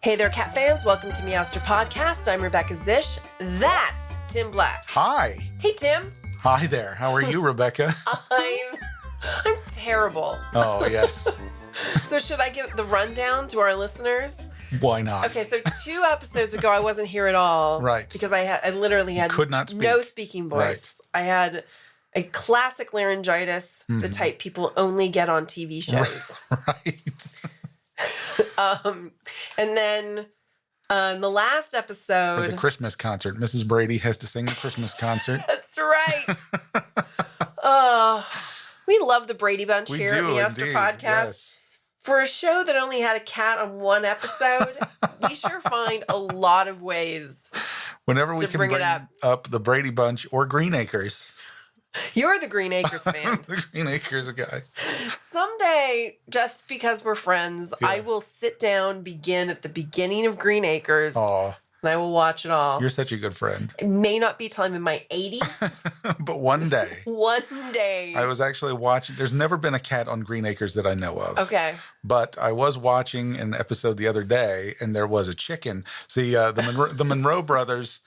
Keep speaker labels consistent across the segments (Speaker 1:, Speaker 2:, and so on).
Speaker 1: Hey there, cat fans. Welcome to Meowster Podcast. I'm Rebecca Zish. That's Tim Black.
Speaker 2: Hi.
Speaker 1: Hey, Tim.
Speaker 2: Hi there. How are you, Rebecca?
Speaker 1: I'm terrible.
Speaker 2: Oh, yes.
Speaker 1: So should I give the rundown to our listeners?
Speaker 2: Why not?
Speaker 1: Okay, so 2 episodes ago, I wasn't here at all.
Speaker 2: Right.
Speaker 1: Because I literally had
Speaker 2: could not speak.
Speaker 1: no speaking voice. Right. I had a classic laryngitis, the type people only get on TV shows.
Speaker 2: Right.
Speaker 1: And then the last episode...
Speaker 2: For the Christmas concert. Mrs. Brady has to sing the Christmas concert.
Speaker 1: That's right. We love the Brady Bunch here at Meowster Podcast.
Speaker 2: Yes.
Speaker 1: For a show that only had a cat on 1 episode, we sure find a lot of ways
Speaker 2: Whenever we can bring
Speaker 1: it
Speaker 2: up the Brady Bunch or Green Acres.
Speaker 1: You're the Green Acres fan.
Speaker 2: The Green Acres guy.
Speaker 1: Someday, just because we're friends, I will sit down, begin at the beginning of Green Acres, and I will watch it all.
Speaker 2: You're such a good friend.
Speaker 1: It may not be till I'm in my 80s.
Speaker 2: But one day.
Speaker 1: One day.
Speaker 2: I was actually watching. There's never been a cat on Green Acres that I know of.
Speaker 1: Okay.
Speaker 2: But I was watching an episode the other day, and there was a chicken. See, the Monroe brothers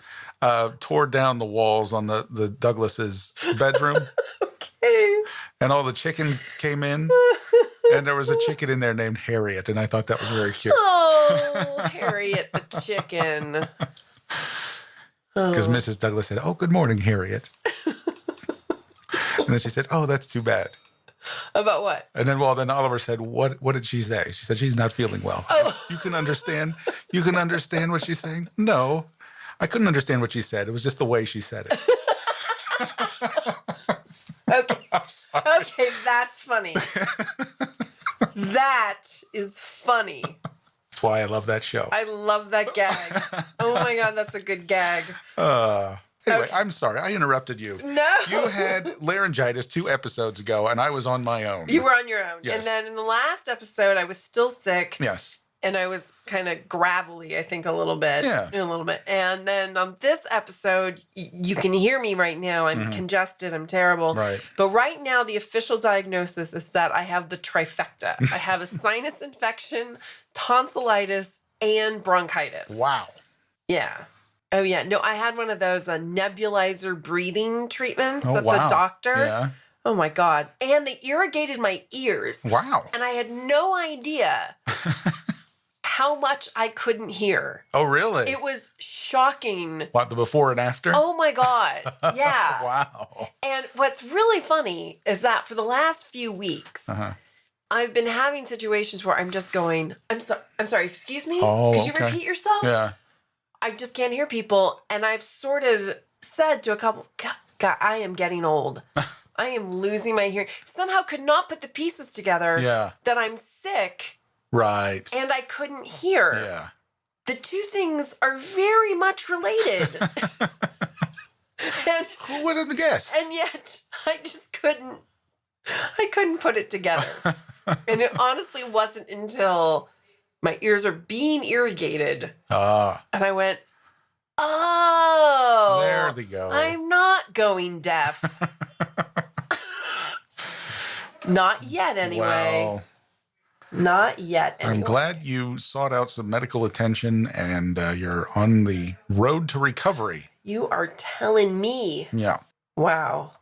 Speaker 2: tore down the walls on the Douglas's bedroom.
Speaker 1: Okay.
Speaker 2: And all the chickens came in, and there was a chicken in there named Harriet, and I thought that was very cute.
Speaker 1: Oh, Harriet the chicken.
Speaker 2: Because Mrs. Douglas said, "Oh, good morning, Harriet." And then she said, "Oh, that's too bad."
Speaker 1: About what?
Speaker 2: And then, then Oliver said, "What did she say?" She said, "She's not feeling well."
Speaker 1: Oh.
Speaker 2: You can understand what she's saying? No, I couldn't understand what she said. It was just the way she said it.
Speaker 1: Okay.
Speaker 2: I'm sorry.
Speaker 1: Okay, that's funny. That is funny.
Speaker 2: That's why I love that show.
Speaker 1: I love that gag. Oh my God, that's a good gag.
Speaker 2: Anyway,
Speaker 1: Okay.
Speaker 2: I'm sorry. I interrupted you.
Speaker 1: No.
Speaker 2: You had laryngitis 2 episodes ago, and I was on my own.
Speaker 1: You were on your own.
Speaker 2: Yes.
Speaker 1: And then in the last episode, I was still sick.
Speaker 2: Yes.
Speaker 1: And I was kind of gravelly, I think, a little bit.
Speaker 2: Yeah.
Speaker 1: A little bit. And then on this episode, you can hear me right now. I'm congested. I'm terrible.
Speaker 2: Right.
Speaker 1: But right now, the official diagnosis is that I have the trifecta. I have a sinus infection, tonsillitis, and bronchitis.
Speaker 2: Wow.
Speaker 1: Yeah. Oh, yeah. No, I had one of those nebulizer breathing treatments at
Speaker 2: wow.
Speaker 1: the doctor.
Speaker 2: Yeah.
Speaker 1: Oh, my God. And they irrigated my ears.
Speaker 2: Wow.
Speaker 1: And I had no idea how much I couldn't hear.
Speaker 2: Oh, really?
Speaker 1: It was shocking.
Speaker 2: What, the before and after?
Speaker 1: Oh, my God. Yeah.
Speaker 2: Wow.
Speaker 1: And what's really funny is that for the last few weeks, I've been having situations where I'm just going, I'm sorry, excuse me?
Speaker 2: Oh,
Speaker 1: Could you repeat yourself?
Speaker 2: Yeah.
Speaker 1: I just can't hear people. And I've sort of said to a couple, God, I am getting old. I am losing my hearing. Somehow could not put the pieces together that I'm sick.
Speaker 2: Right.
Speaker 1: And I couldn't hear.
Speaker 2: Yeah.
Speaker 1: The two things are very much related. And,
Speaker 2: who would have guessed?
Speaker 1: and yet I just couldn't put it together. And it honestly wasn't until my ears are being irrigated. And I went, oh.
Speaker 2: There they go.
Speaker 1: I'm not going deaf. Not yet, anyway.
Speaker 2: Well,
Speaker 1: not yet, anyway.
Speaker 2: I'm glad you sought out some medical attention and you're on the road to recovery.
Speaker 1: You are telling me.
Speaker 2: Yeah.
Speaker 1: Wow.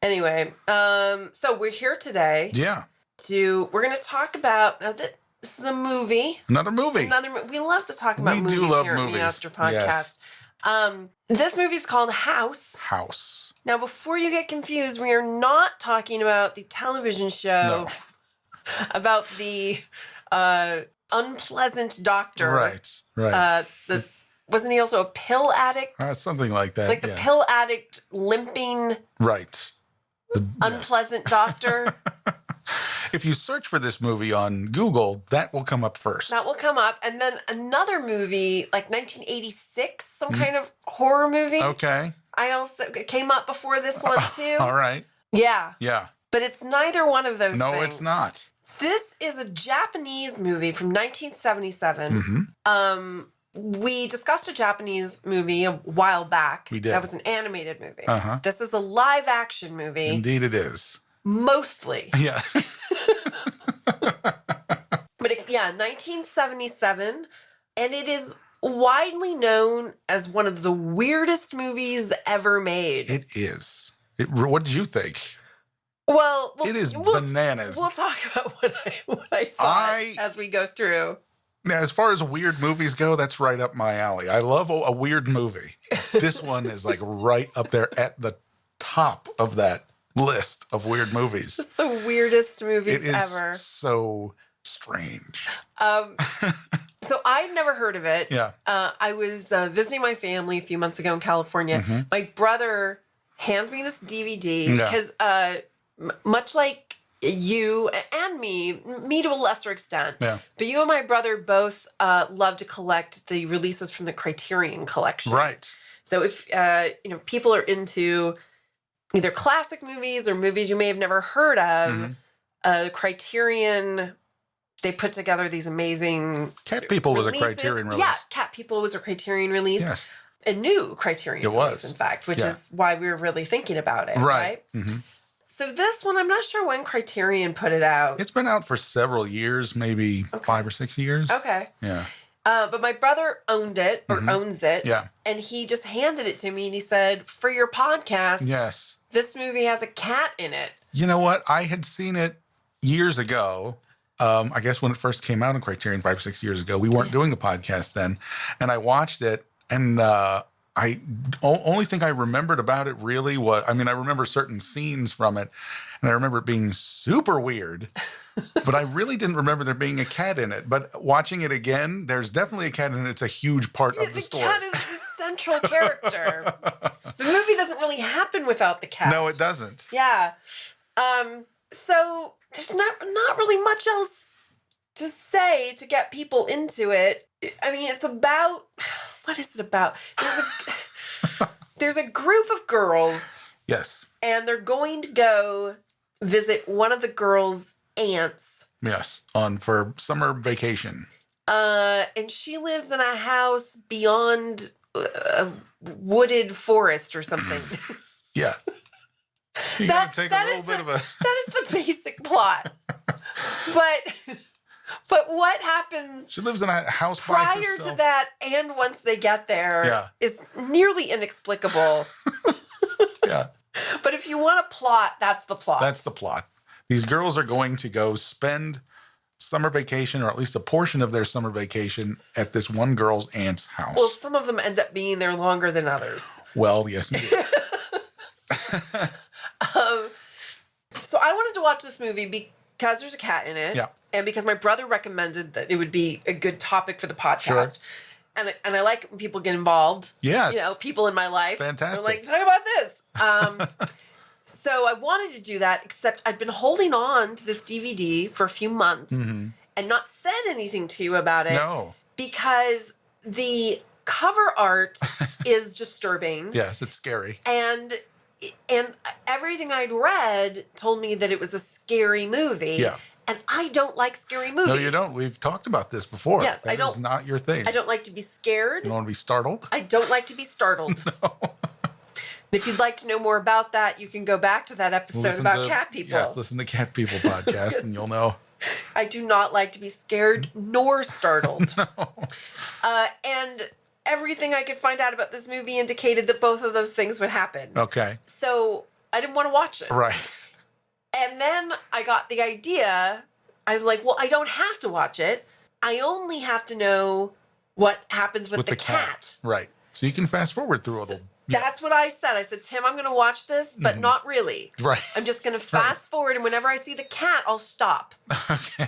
Speaker 1: Anyway, so we're here today.
Speaker 2: Yeah.
Speaker 1: We're going to talk about, this is a movie.
Speaker 2: Another movie.
Speaker 1: We love to talk about
Speaker 2: We
Speaker 1: movies
Speaker 2: do love
Speaker 1: here
Speaker 2: movies.
Speaker 1: at Meowster Podcast.
Speaker 2: Yes.
Speaker 1: This movie is called House. Now, before you get confused, we are not talking about the television show about the unpleasant doctor.
Speaker 2: Right.
Speaker 1: Wasn't he also a pill addict?
Speaker 2: Something like that.
Speaker 1: Like the pill addict limping
Speaker 2: Right.
Speaker 1: unpleasant doctor.
Speaker 2: If you search for this movie on Google, that will come up first.
Speaker 1: That will come up. And then another movie, like 1986, some kind of horror movie.
Speaker 2: Okay.
Speaker 1: It came up before this one too.
Speaker 2: All right.
Speaker 1: Yeah.
Speaker 2: Yeah.
Speaker 1: But it's neither one of those
Speaker 2: No,
Speaker 1: things.
Speaker 2: it's not.
Speaker 1: This is a Japanese movie from 1977. We discussed a Japanese movie a while back.
Speaker 2: We did.
Speaker 1: That was an animated movie.
Speaker 2: Uh-huh.
Speaker 1: This is a live action movie.
Speaker 2: Indeed it is.
Speaker 1: Mostly.
Speaker 2: Yeah.
Speaker 1: But 1977. And it is widely known as one of the weirdest movies ever made.
Speaker 2: It is. What did you think?
Speaker 1: Well,
Speaker 2: it is bananas.
Speaker 1: We'll talk about what I thought as we go through.
Speaker 2: Now, as far as weird movies go, that's right up my alley. I love a weird movie. This one is like right up there at the top of that list of weird movies.
Speaker 1: Just the weirdest movies ever.
Speaker 2: So strange.
Speaker 1: So I'd never heard of it.
Speaker 2: Yeah.
Speaker 1: I was visiting my family a few months ago in California. Mm-hmm. My brother hands me this DVD because much like you and me to a lesser extent, but you and my brother both love to collect the releases from the Criterion collection.
Speaker 2: Right.
Speaker 1: So if people are into either classic movies or movies you may have never heard of, Criterion, they put together these amazing
Speaker 2: Cat People
Speaker 1: releases.
Speaker 2: Was a Criterion release.
Speaker 1: Yeah, Cat People was a Criterion release.
Speaker 2: Yes.
Speaker 1: A new Criterion release, in fact, which is why we were really thinking about it. Right. Mm-hmm. So this one, I'm not sure when Criterion put it out.
Speaker 2: It's been out for several years, maybe 5 or 6 years.
Speaker 1: Okay.
Speaker 2: Yeah.
Speaker 1: But my brother owned it, or owns it.
Speaker 2: Yeah.
Speaker 1: And he just handed it to me, and he said, for your podcast, this movie has a cat in it.
Speaker 2: You know what? I had seen it years ago. I guess when it first came out in Criterion 5 or 6 years ago. We weren't doing the podcast then. And I watched it, and only thing I remembered about it really was, I remember certain scenes from it, and I remember it being super weird, but I really didn't remember there being a cat in it. But watching it again, there's definitely a cat in it. It's a huge part of the story.
Speaker 1: The cat is the central character. The movie doesn't really happen without the cat.
Speaker 2: No, it doesn't.
Speaker 1: Yeah. So there's not really much else to say to get people into it. It's about, what is it about? There's a group of girls.
Speaker 2: Yes.
Speaker 1: And they're going to go visit one of the girls' aunts.
Speaker 2: Yes, for summer vacation.
Speaker 1: And she lives in a house beyond a wooded forest or something.
Speaker 2: Yeah. You gotta take a little bit of a...
Speaker 1: That is the basic plot. But what happens...
Speaker 2: She lives in a house by herself.
Speaker 1: Prior to that, and once they get there, is nearly inexplicable.
Speaker 2: Yeah.
Speaker 1: But if you want a plot, that's the plot.
Speaker 2: That's the plot. These girls are going to go spend summer vacation, or at least a portion of their summer vacation, at this one girl's aunt's house.
Speaker 1: Well, some of them end up being there longer than others.
Speaker 2: Well, yes, indeed.
Speaker 1: So I wanted to watch this movie because there's a cat in it.
Speaker 2: Yeah.
Speaker 1: And because my brother recommended that it would be a good topic for the podcast.
Speaker 2: Sure.
Speaker 1: And I like when people get involved.
Speaker 2: Yes.
Speaker 1: People in my life.
Speaker 2: Fantastic.
Speaker 1: They're like, talk about this. So I wanted to do that, except I'd been holding on to this DVD for a few months and not said anything to you about it.
Speaker 2: No.
Speaker 1: Because the cover art is disturbing.
Speaker 2: Yes, it's scary.
Speaker 1: And everything I'd read told me that it was a scary movie.
Speaker 2: Yeah.
Speaker 1: And I don't like scary movies.
Speaker 2: No, you don't. We've talked about this before.
Speaker 1: Yes,
Speaker 2: that is not your thing.
Speaker 1: I don't like to be scared.
Speaker 2: You don't want to be startled?
Speaker 1: I don't like to be startled.
Speaker 2: No.
Speaker 1: If you'd like to know more about that, you can go back to that episode about cat people.
Speaker 2: Yes, listen to Cat People podcast and you'll know.
Speaker 1: I do not like to be scared nor startled.
Speaker 2: No.
Speaker 1: And everything I could find out about this movie indicated that both of those things would happen.
Speaker 2: Okay.
Speaker 1: So I didn't want to watch it.
Speaker 2: Right.
Speaker 1: And then I got the idea. I was like, well, I don't have to watch it. I only have to know what happens with the cat.
Speaker 2: Right. So you can fast forward through it.
Speaker 1: That's what I said. I said, Tim, I'm going to watch this, but not really.
Speaker 2: Right.
Speaker 1: I'm just going to fast forward, and whenever I see the cat, I'll stop.
Speaker 2: Okay.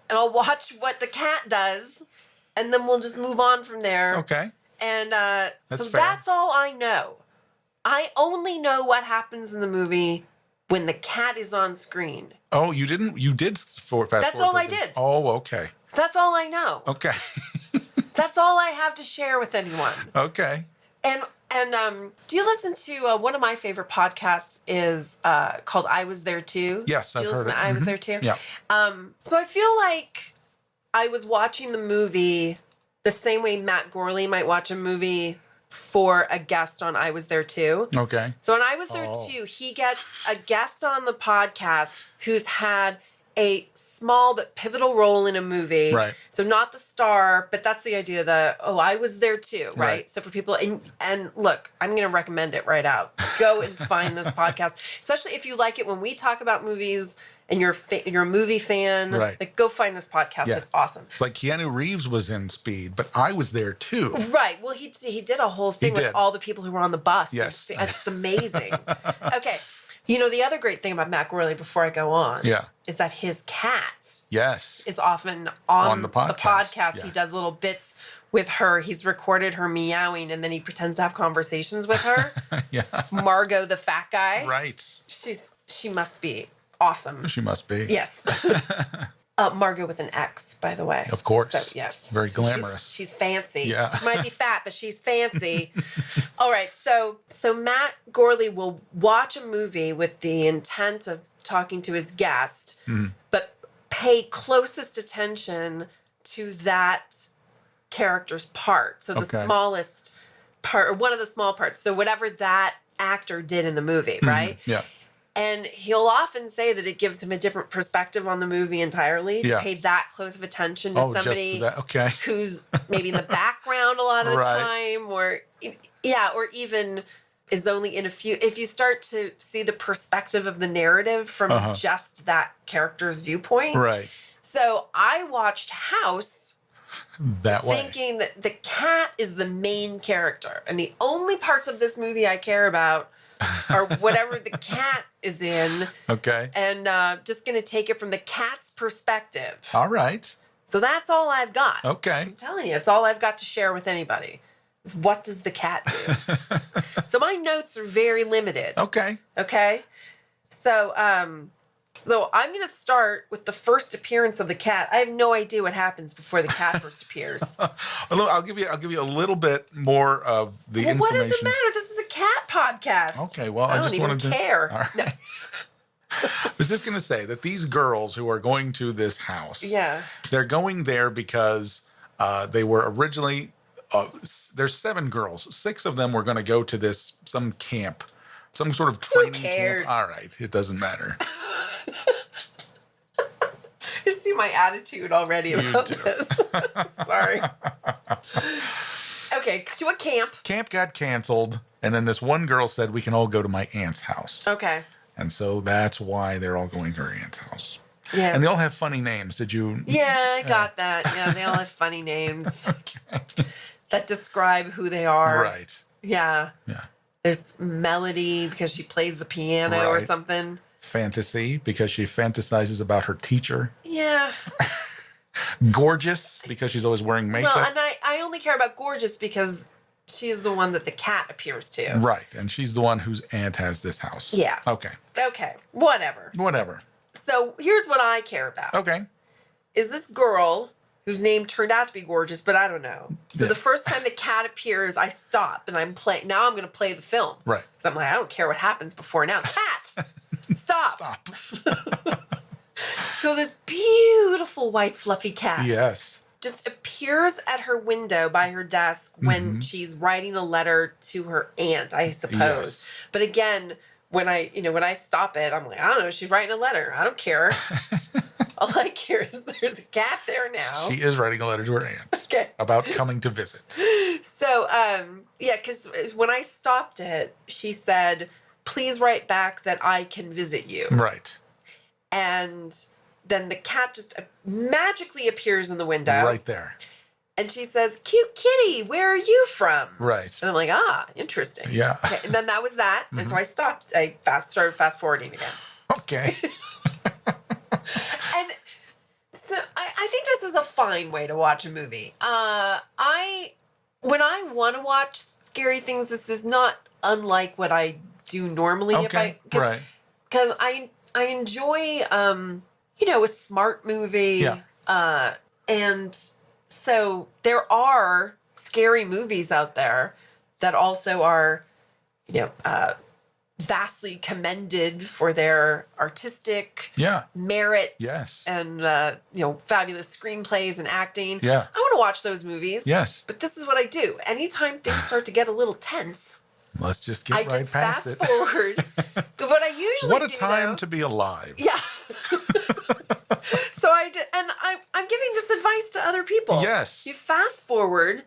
Speaker 1: And I'll watch what the cat does, and then we'll just move on from there.
Speaker 2: Okay.
Speaker 1: And
Speaker 2: fair.
Speaker 1: That's all I know. I only know what happens in the movie when the cat is on screen.
Speaker 2: Oh, you didn't? You did fast forward.
Speaker 1: That's all I did.
Speaker 2: Oh, okay.
Speaker 1: That's all I know.
Speaker 2: Okay.
Speaker 1: That's all I have to share with anyone.
Speaker 2: Okay.
Speaker 1: And do you listen to one of my favorite podcasts is called I Was There Too?
Speaker 2: Yes, I've heard it.
Speaker 1: Do you listen to I Was There Too?
Speaker 2: Yeah.
Speaker 1: So I feel like I was watching the movie the same way Matt Gorley might watch a movie for a guest on I Was There Too.
Speaker 2: Okay.
Speaker 1: So on I Was There Too, he gets a guest on the podcast who's had a small but pivotal role in a movie.
Speaker 2: Right.
Speaker 1: So not the star, but that's the idea that, I was there too, right? So for people, and look, I'm going to recommend it right out. Go and find this podcast, especially if you like it when we talk about movies and you're a movie fan.
Speaker 2: Right.
Speaker 1: Like, go find this podcast. Yeah. It's awesome.
Speaker 2: It's like Keanu Reeves was in Speed, but I was there too.
Speaker 1: Right. Well, he did a whole thing with all the people who were on the bus.
Speaker 2: Yes.
Speaker 1: It's amazing. Okay. The other great thing about Matt Gorley, before I go on, is that his cat is often on the podcast. Yeah. He does little bits with her. He's recorded her meowing, and then he pretends to have conversations with her. Margot, the fat guy.
Speaker 2: Right.
Speaker 1: She must be awesome.
Speaker 2: She must be.
Speaker 1: Yes. Margot with an X, by the way.
Speaker 2: Of course.
Speaker 1: So, yes.
Speaker 2: Very glamorous.
Speaker 1: She's fancy.
Speaker 2: Yeah.
Speaker 1: She might be fat, but she's fancy. All right. So Matt Gorley will watch a movie with the intent of talking to his guest, but pay closest attention to that character's part. So the smallest part, or one of the small parts. So whatever that actor did in the movie, right?
Speaker 2: Yeah.
Speaker 1: And he'll often say that it gives him a different perspective on the movie entirely to pay that close of attention to somebody who's maybe in the background a lot of the time, or even is only in a few. If you start to see the perspective of the narrative from just that character's viewpoint.
Speaker 2: Right.
Speaker 1: So I watched House
Speaker 2: that way,
Speaker 1: thinking that the cat is the main character, and the only parts of this movie I care about or whatever the cat is in.
Speaker 2: Okay.
Speaker 1: And just going to take it from the cat's perspective.
Speaker 2: All right.
Speaker 1: So that's all I've got.
Speaker 2: Okay.
Speaker 1: I'm telling you, it's all I've got to share with anybody. Is what does the cat do? So my notes are very limited.
Speaker 2: Okay.
Speaker 1: Okay. So I'm going to start with the first appearance of the cat. I have no idea what happens before the cat first appears.
Speaker 2: I'll give you a little bit more of the information.
Speaker 1: What does it matter? This is a cat podcast.
Speaker 2: Okay, well,
Speaker 1: I just wanted to care.
Speaker 2: Right. No. I was just going to say that these girls who are going to this house, they're going there because they were originally, there's 7 girls. 6 of them were going to go to some camp, some sort of training camp. All right, it doesn't matter.
Speaker 1: You see my attitude already about this. Sorry. Okay, to a camp.
Speaker 2: Camp got canceled, and then this one girl said, we can all go to my aunt's house.
Speaker 1: Okay.
Speaker 2: And so that's why they're all going to her aunt's house.
Speaker 1: Yeah.
Speaker 2: And they all have funny names. Did you?
Speaker 1: Yeah, I got that. Yeah, they all have funny names that describe who they are.
Speaker 2: Right.
Speaker 1: Yeah.
Speaker 2: Yeah.
Speaker 1: There's Melody because she plays the piano or something.
Speaker 2: Fantasy because she fantasizes about her teacher.
Speaker 1: Yeah.
Speaker 2: Gorgeous because she's always wearing makeup.
Speaker 1: Well, and I only care about Gorgeous because she's the one that the cat appears to.
Speaker 2: Right. And she's the one whose aunt has this house.
Speaker 1: Yeah.
Speaker 2: Okay.
Speaker 1: Okay. Whatever. So here's what I care about.
Speaker 2: Okay.
Speaker 1: Is this girl whose name turned out to be Gorgeous, but I don't know. So the first time the cat appears, I stop and I'm playing. Now I'm going to play the film.
Speaker 2: Right.
Speaker 1: So I'm like, I don't care what happens before now. Cat! Stop. So this beautiful white fluffy cat.
Speaker 2: Yes.
Speaker 1: Just appears at her window by her desk when she's writing a letter to her aunt, I suppose.
Speaker 2: Yes.
Speaker 1: But again, when I stop it, I'm like, I don't know, she's writing a letter. I don't care. All I care is there's a cat there now.
Speaker 2: She is writing a letter to her aunt about coming to visit.
Speaker 1: So, because when I stopped it, she said, please write back that I can visit you.
Speaker 2: Right.
Speaker 1: And then the cat just magically appears in the window.
Speaker 2: Right there.
Speaker 1: And she says, cute kitty, where are you from?
Speaker 2: Right.
Speaker 1: And I'm like, interesting.
Speaker 2: Yeah.
Speaker 1: Okay. And then that was that. And so I stopped. I started fast forwarding again.
Speaker 2: Okay.
Speaker 1: And so I think this is a fine way to watch a movie. When I want to watch scary things, this is not unlike what I do normally.
Speaker 2: Okay. Right.
Speaker 1: Because I enjoy, a smart movie.
Speaker 2: Yeah.
Speaker 1: And so there are scary movies out there that also are, vastly commended for their artistic merit.
Speaker 2: Yes.
Speaker 1: And, fabulous screenplays and acting.
Speaker 2: Yeah.
Speaker 1: I want to watch those movies.
Speaker 2: Yes.
Speaker 1: But this is what I do. Anytime things start to get a little tense,
Speaker 2: let's just get right past it.
Speaker 1: Fast forward. What I usually
Speaker 2: What a time to be alive.
Speaker 1: Yeah. beautiful.
Speaker 2: Yes.
Speaker 1: You fast forward,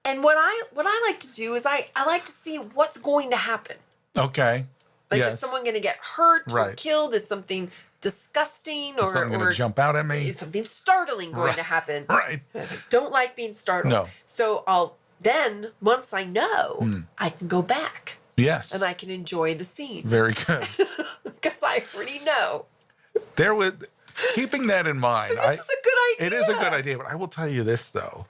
Speaker 1: and what I like to do is I like to see what's going to happen.
Speaker 2: Okay.
Speaker 1: Like,
Speaker 2: yes.
Speaker 1: is someone going to get hurt or killed? Is something disgusting
Speaker 2: is something going to jump out at me?
Speaker 1: Is something startling going to happen?
Speaker 2: Right.
Speaker 1: I don't like being startled.
Speaker 2: No.
Speaker 1: So once I know, I can go back.
Speaker 2: Yes.
Speaker 1: And I can enjoy the scene.
Speaker 2: Very good.
Speaker 1: Because I already know.
Speaker 2: Keeping that in mind.
Speaker 1: This is a good idea.
Speaker 2: It is a good idea, but I will tell you this, though.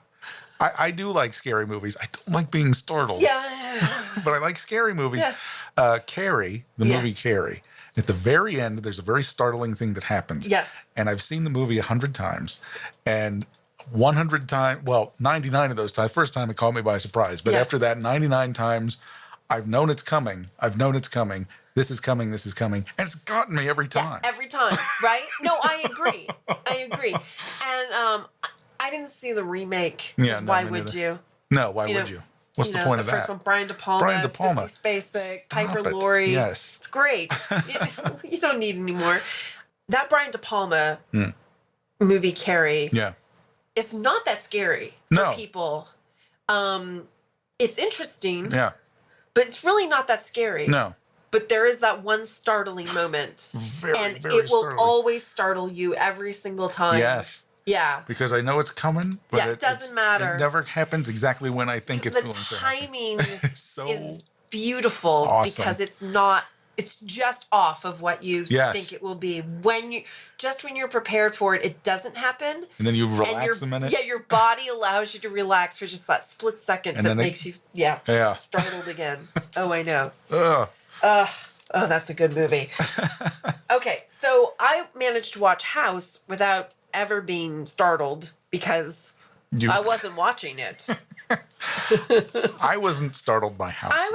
Speaker 2: I do like scary movies. I don't like being startled.
Speaker 1: Yeah.
Speaker 2: But I like scary movies.
Speaker 1: Yeah.
Speaker 2: Carrie, the movie Carrie, at the very end, there's a very startling thing that happens.
Speaker 1: Yes.
Speaker 2: And I've seen the movie 100 times. And 100 times, 99 of those times, first time it caught me by surprise. But after that, 99 times, I've known it's coming. This is coming. And it's gotten me every time.
Speaker 1: Yeah, every time, right? No, I agree. And I didn't see the remake.
Speaker 2: Yeah,
Speaker 1: why would you?
Speaker 2: No, why would you? What's the point of that?
Speaker 1: The first one, Brian De Palma, Sissy Spacek, Piper Laurie.
Speaker 2: Yes.
Speaker 1: It's great. You don't need any more. That Brian De Palma movie, Carrie, it's not that scary for people. It's interesting.
Speaker 2: Yeah.
Speaker 1: But it's really not that scary.
Speaker 2: No.
Speaker 1: But there is that one startling moment.
Speaker 2: Very
Speaker 1: it will
Speaker 2: startling.
Speaker 1: always startle you every single time.
Speaker 2: Yes.
Speaker 1: Yeah.
Speaker 2: Because I know it's coming, but
Speaker 1: it doesn't matter.
Speaker 2: It never happens exactly when I think it's going to happen.
Speaker 1: The timing is beautiful because it's just off of what you think it will be. When you're prepared for it, it doesn't happen.
Speaker 2: And then you relax a minute.
Speaker 1: Yeah, your body allows you to relax for just that split second that makes you startled again. Oh, I know. Oh, that's a good movie. Okay, so I managed to watch House without ever being startled because I wasn't watching it.
Speaker 2: I wasn't startled by House. I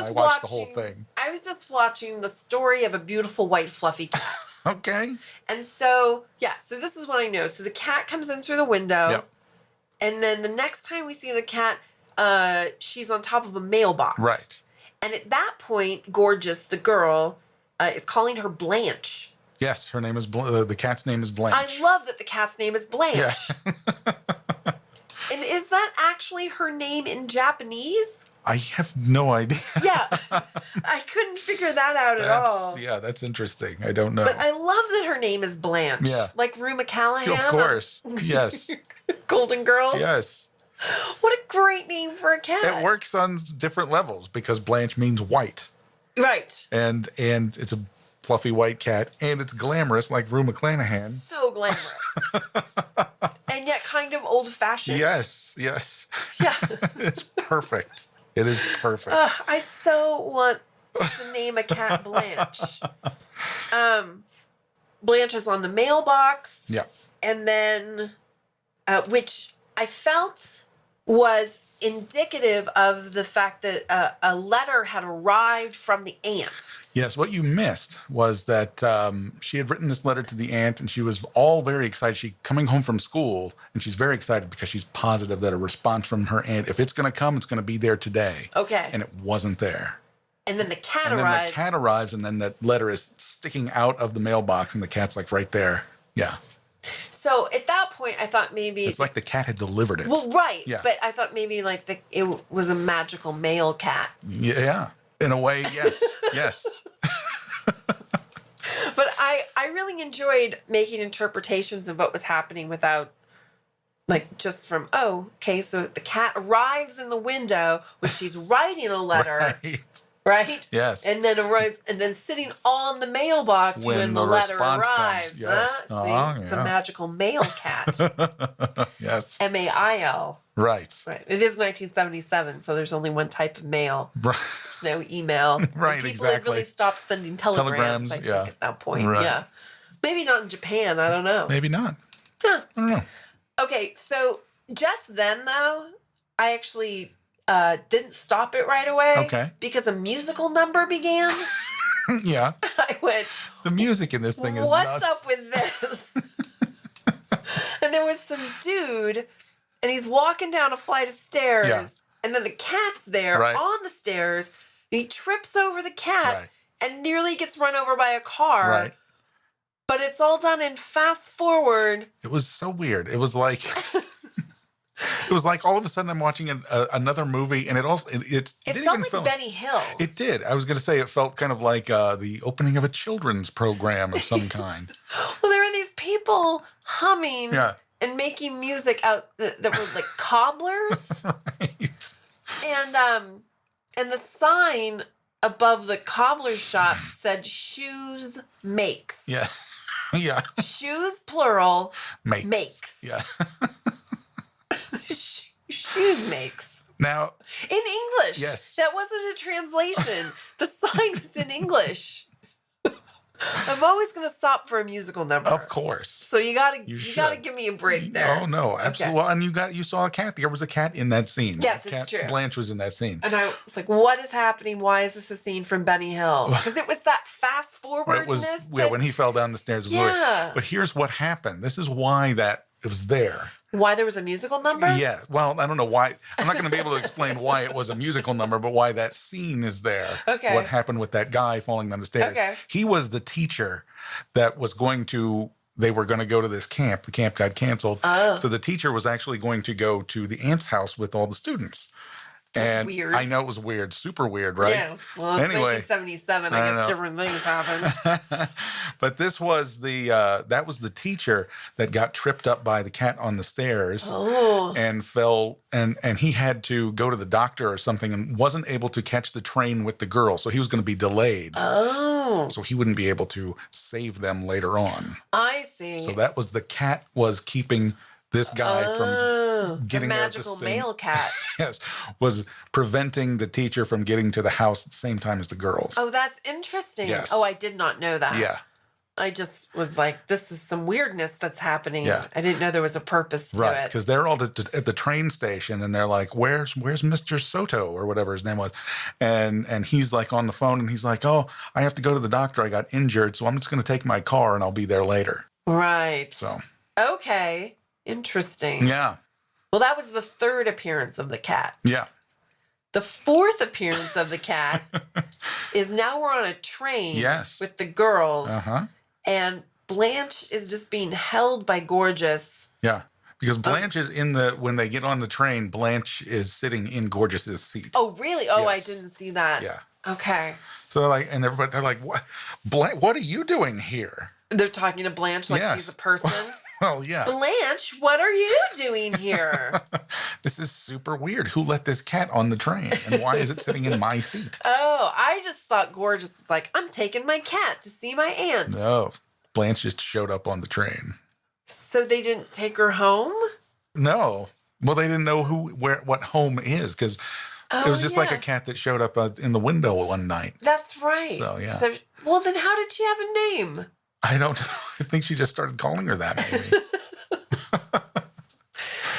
Speaker 2: watched the whole thing.
Speaker 1: I was just watching the story of a beautiful white fluffy cat.
Speaker 2: Okay.
Speaker 1: And so this is what I know. So the cat comes in through the window.
Speaker 2: Yep.
Speaker 1: And then the next time we see the cat, she's on top of a mailbox.
Speaker 2: Right.
Speaker 1: And at that point, Gorgeous, the girl, is calling her Blanche.
Speaker 2: Yes, her name is the cat's name is Blanche.
Speaker 1: I love that the cat's name is Blanche.
Speaker 2: Yeah.
Speaker 1: And is that actually her name in Japanese?
Speaker 2: I have no idea.
Speaker 1: Yeah. I couldn't figure that out at all.
Speaker 2: Yeah, that's interesting. I don't know.
Speaker 1: But I love that her name is Blanche.
Speaker 2: Yeah.
Speaker 1: Like Rue McCallaghan.
Speaker 2: Of course. Yes.
Speaker 1: Golden Girls.
Speaker 2: Yes.
Speaker 1: What a great name for a cat.
Speaker 2: It works on different levels because Blanche means white.
Speaker 1: Right.
Speaker 2: And it's a fluffy white cat, and it's glamorous like Rue McClanahan.
Speaker 1: So glamorous. And yet kind of old-fashioned.
Speaker 2: Yes.
Speaker 1: Yeah.
Speaker 2: It's perfect. It is perfect.
Speaker 1: I so want to name a cat Blanche. Blanche is on the mailbox.
Speaker 2: Yeah.
Speaker 1: And then, which I felt was indicative of the fact that a letter had arrived from the aunt.
Speaker 2: Yes, what you missed was that she had written this letter to the aunt, and she was all very excited. She's coming home from school, and she's very excited because she's positive that a response from her aunt, if it's going to come, it's going to be there today.
Speaker 1: Okay.
Speaker 2: And it wasn't there.
Speaker 1: And then the cat
Speaker 2: arrives.
Speaker 1: arrives.
Speaker 2: And then the cat arrives, and then that letter is sticking out of the mailbox, and the cat's like right there. Yeah.
Speaker 1: So at that point, I thought maybe...
Speaker 2: It's like the cat had delivered it.
Speaker 1: Well, right.
Speaker 2: Yeah.
Speaker 1: But I thought maybe like it was a magical male cat.
Speaker 2: Yeah. In a way, yes. Yes.
Speaker 1: But I really enjoyed making interpretations of what was happening without, like, just from, so the cat arrives in the window when she's writing a letter. Right?
Speaker 2: Yes.
Speaker 1: And then arrives, and then sitting on the mailbox when the letter arrives.
Speaker 2: Yes.
Speaker 1: See, it's a magical male cat.
Speaker 2: Yes.
Speaker 1: MAIL.
Speaker 2: Right.
Speaker 1: It is 1977, so there's only one type of mail.
Speaker 2: Right.
Speaker 1: No email.
Speaker 2: Right,
Speaker 1: People
Speaker 2: exactly.
Speaker 1: had really stopped sending telegrams, I think, at that point.
Speaker 2: Right.
Speaker 1: Yeah. Maybe not in Japan. I don't know.
Speaker 2: Maybe not.
Speaker 1: Huh.
Speaker 2: I don't know.
Speaker 1: Okay, so just then, though, I actually didn't stop it right away.
Speaker 2: Okay.
Speaker 1: Because a musical number began.
Speaker 2: Yeah.
Speaker 1: I went,
Speaker 2: the music in this thing is
Speaker 1: what's
Speaker 2: nuts.
Speaker 1: up with this? And there was some dude, and he's walking down a flight of stairs.
Speaker 2: Yeah.
Speaker 1: And then the cat's there on the stairs. And he trips over the cat and nearly gets run over by a car.
Speaker 2: Right.
Speaker 1: But it's all done in fast forward.
Speaker 2: It was so weird. It was like It was like all of a sudden I'm watching another movie, and it didn't
Speaker 1: felt
Speaker 2: even
Speaker 1: like Benny Hill.
Speaker 2: It did. I was going to say it felt kind of like the opening of a children's program of some kind.
Speaker 1: Well, there were these people humming
Speaker 2: Yeah.
Speaker 1: and making music out that were like cobblers.
Speaker 2: Right.
Speaker 1: And the sign above the cobbler shop said shoes makes.
Speaker 2: Yeah. Yeah.
Speaker 1: Shoes plural makes.
Speaker 2: Yeah.
Speaker 1: Shoes makes.
Speaker 2: Now,
Speaker 1: in English.
Speaker 2: Yes.
Speaker 1: That wasn't a translation. The sign was in English. I'm always going to stop for a musical number.
Speaker 2: Of course.
Speaker 1: So you gotta give me a break there.
Speaker 2: Oh no, absolutely.
Speaker 1: Okay.
Speaker 2: Well, and you saw a cat. There was a cat in that scene.
Speaker 1: Yes, it's true.
Speaker 2: Blanche was in that scene.
Speaker 1: And I was like, what is happening? Why is this a scene from Benny Hill? Because it was that fast forwardness.
Speaker 2: When he fell down the stairs. It was weird. But here's what happened. This is why that it was there.
Speaker 1: Why there was a musical number?
Speaker 2: Yeah. Well, I don't know why. I'm not going to be able to explain why it was a musical number, but why that scene is there.
Speaker 1: Okay.
Speaker 2: What happened with that guy falling down the stairs.
Speaker 1: Okay.
Speaker 2: He was the teacher that was they were going to go to this camp. The camp got canceled.
Speaker 1: Oh.
Speaker 2: So the teacher was actually going to go to the aunt's house with all the students.
Speaker 1: That's weird.
Speaker 2: I know it was weird, super weird, right?
Speaker 1: Yeah. Well, it's
Speaker 2: Anyway,
Speaker 1: 1977. I guess different things happened.
Speaker 2: But this was that was the teacher that got tripped up by the cat on the stairs and fell, and he had to go to the doctor or something and wasn't able to catch the train with the girl. So he was going to be delayed.
Speaker 1: Oh.
Speaker 2: So he wouldn't be able to save them later on.
Speaker 1: I see.
Speaker 2: So that was the cat was keeping this guy from getting
Speaker 1: the
Speaker 2: there
Speaker 1: magical male cat.
Speaker 2: Yes, was preventing the teacher from getting to the house at the same time as the girls.
Speaker 1: Oh, that's interesting.
Speaker 2: Yes.
Speaker 1: Oh, I did not know that.
Speaker 2: Yeah.
Speaker 1: I just was like, this is some weirdness that's happening.
Speaker 2: Yeah.
Speaker 1: I didn't know there was a purpose to
Speaker 2: Right,
Speaker 1: it.
Speaker 2: because they're all at the train station, and they're like, "Where's Mr. Soto or whatever his name was?" And he's like on the phone, and he's like, "Oh, I have to go to the doctor. I got injured, so I'm just going to take my car, and I'll be there later."
Speaker 1: Right.
Speaker 2: So.
Speaker 1: Okay. Interesting.
Speaker 2: Yeah.
Speaker 1: Well, that was the third appearance of the cat.
Speaker 2: Yeah.
Speaker 1: The fourth appearance of the cat is now we're on a train with the girls.
Speaker 2: Uh-huh.
Speaker 1: And Blanche is just being held by Gorgeous.
Speaker 2: Yeah. Because Blanche is when they get on the train, Blanche is sitting in Gorgeous's seat.
Speaker 1: Oh, really? Oh,
Speaker 2: Yes.
Speaker 1: I didn't see that.
Speaker 2: Yeah.
Speaker 1: Okay.
Speaker 2: So they're like, "What? What are you doing here?"
Speaker 1: They're talking to Blanche like she's a person.
Speaker 2: Oh, yeah.
Speaker 1: Blanche, what are you doing here?
Speaker 2: This is super weird. Who let this cat on the train? And why is it sitting in my seat?
Speaker 1: Oh, I just thought Gorgeous was like, I'm taking my cat to see my aunt.
Speaker 2: No. Blanche just showed up on the train.
Speaker 1: So they didn't take her home?
Speaker 2: No. Well, they didn't know what home is, because it was just like a cat that showed up in the window one night.
Speaker 1: That's right.
Speaker 2: So, yeah.
Speaker 1: So, well, then how did she have a name?
Speaker 2: I don't know. I think she just started calling her that, maybe.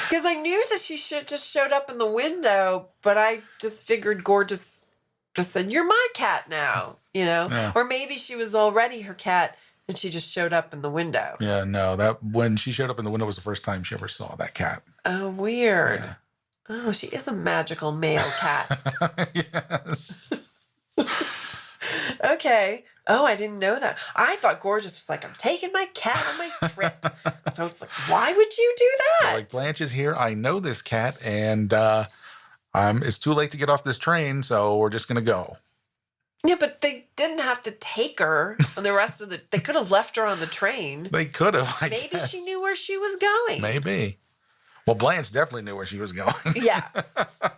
Speaker 1: Because I knew that she just showed up in the window, but I just figured Gorgeous just said, "You're my cat now," you know?
Speaker 2: Yeah.
Speaker 1: Or maybe she was already her cat and she just showed up in the window.
Speaker 2: Yeah, no. When she showed up in the window was the first time she ever saw that cat.
Speaker 1: Oh, weird.
Speaker 2: Yeah.
Speaker 1: Oh, she is a magical male cat.
Speaker 2: Yes.
Speaker 1: Okay. Oh, I didn't know that. I thought Gorgeous was like, I'm taking my cat on my trip. I was like, why would you do that?
Speaker 2: Like, Blanche is here. I know this cat, and it's too late to get off this train, so we're just going to go.
Speaker 1: Yeah, but they didn't have to take her on the rest of they could have left her on the train.
Speaker 2: They could have, I
Speaker 1: Maybe
Speaker 2: guess.
Speaker 1: she knew where she was going.
Speaker 2: Maybe. Well, Blanche definitely knew where she was going.
Speaker 1: Yeah.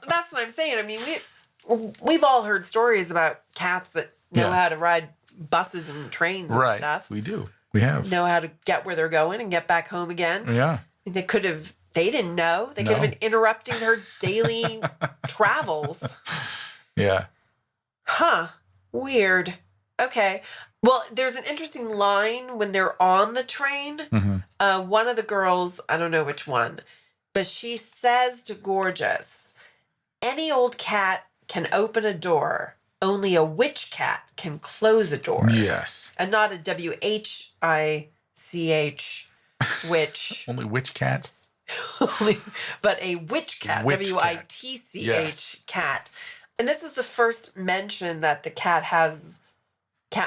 Speaker 1: That's what I'm saying. I mean, we've all heard stories about cats that know how to ride buses and trains and stuff.
Speaker 2: We do. We have.
Speaker 1: Know how to get where they're going and get back home again.
Speaker 2: Yeah.
Speaker 1: They didn't know. They could have been interrupting her daily travels.
Speaker 2: Yeah.
Speaker 1: Huh. Weird. Okay. Well, there's an interesting line when they're on the train.
Speaker 2: Mm-hmm.
Speaker 1: One of the girls, I don't know which one, but she says to Gorgeous, any old cat can open a door. Only a witch cat can close a door.
Speaker 2: Yes.
Speaker 1: And not a WHICH witch.
Speaker 2: Only witch cat?
Speaker 1: But a witch cat.
Speaker 2: Witch
Speaker 1: WITCH cat. And this is the first mention that the cat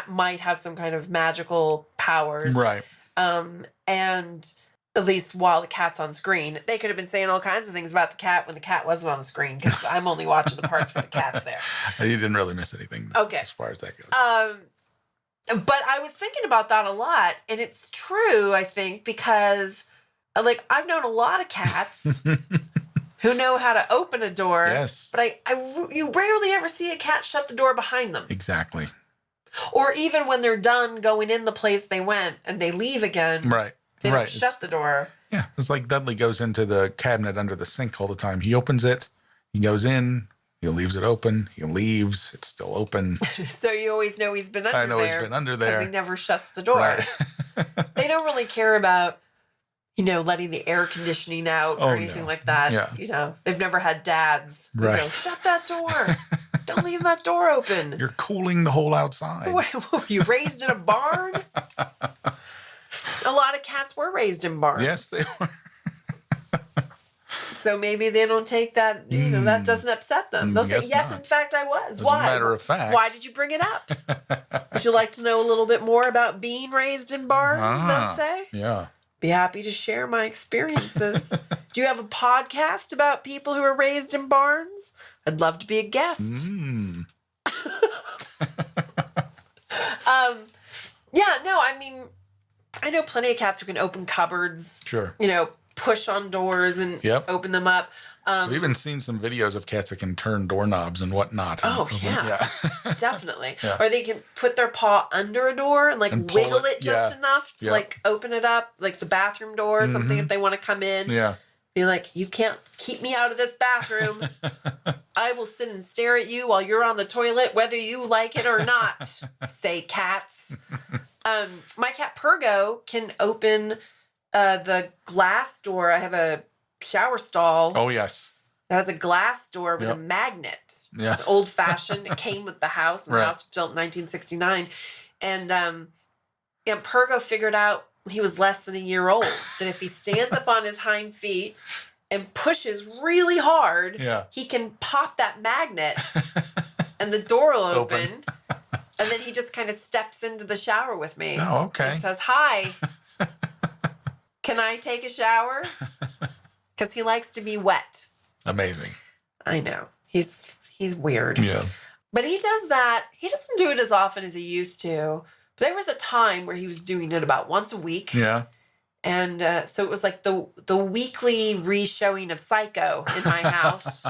Speaker 1: might have some kind of magical powers.
Speaker 2: Right.
Speaker 1: And At least while the cat's on screen. They could have been saying all kinds of things about the cat when the cat wasn't on the screen, because I'm only watching the parts where the cat's there.
Speaker 2: You didn't really miss anything as far as that goes.
Speaker 1: But I was thinking about that a lot, and it's true, I think, because like I've known a lot of cats who know how to open a door.
Speaker 2: Yes.
Speaker 1: But you rarely ever see a cat shut the door behind them.
Speaker 2: Exactly.
Speaker 1: Or even when they're done going in the place they went and they leave again.
Speaker 2: Right.
Speaker 1: They don't shut the door.
Speaker 2: Yeah. It's like Dudley goes into the cabinet under the sink all the time. He opens it. He goes in. He leaves it open. He leaves. It's still open.
Speaker 1: So you always know he's been under there.
Speaker 2: I know he's been under there.
Speaker 1: Because he never shuts the door.
Speaker 2: Right.
Speaker 1: They don't really care about, letting the air conditioning out or anything like that.
Speaker 2: Yeah.
Speaker 1: They've never had dads.
Speaker 2: Right.
Speaker 1: Shut that door. Don't leave that door open.
Speaker 2: You're cooling the whole outside.
Speaker 1: Were you raised in a barn? A lot of cats were raised in barns.
Speaker 2: Yes, they were.
Speaker 1: So maybe they don't take that, that doesn't upset them. They'll say, yes, in fact, I was. Why?
Speaker 2: As a matter of fact.
Speaker 1: Why did you bring it up? Would you like to know a little bit more about being raised in barns, they'll say?
Speaker 2: Yeah.
Speaker 1: Be happy to share my experiences. Do you have a podcast about people who are raised in barns? I'd love to be a guest. I know plenty of cats who can open cupboards.
Speaker 2: Sure.
Speaker 1: Push on doors and open them up.
Speaker 2: We've even seen some videos of cats that can turn doorknobs and whatnot.
Speaker 1: Oh, yeah. Definitely. Yeah. Or they can put their paw under a door and wiggle it just enough to open it up, like the bathroom door or something if they want to come in.
Speaker 2: Yeah.
Speaker 1: Be like, you can't keep me out of this bathroom. I will sit and stare at you while you're on the toilet, whether you like it or not, say cats. My cat Pergo can open the glass door. I have a shower stall.
Speaker 2: Oh, yes.
Speaker 1: That has a glass door with a magnet.
Speaker 2: Yeah.
Speaker 1: It's old-fashioned. It came with the house. And the house was built in 1969. And Pergo figured out he was less than a year old that if he stands up on his hind feet and pushes really hard, he can pop that magnet and the door will open. And then he just kind of steps into the shower with me.
Speaker 2: Oh, okay.
Speaker 1: And says, hi. Can I take a shower? Because he likes to be wet.
Speaker 2: Amazing.
Speaker 1: I know. He's weird.
Speaker 2: Yeah.
Speaker 1: But he does that. He doesn't do it as often as he used to. But there was a time where he was doing it about once a week.
Speaker 2: Yeah.
Speaker 1: And so it was like the weekly re-showing of Psycho in my house.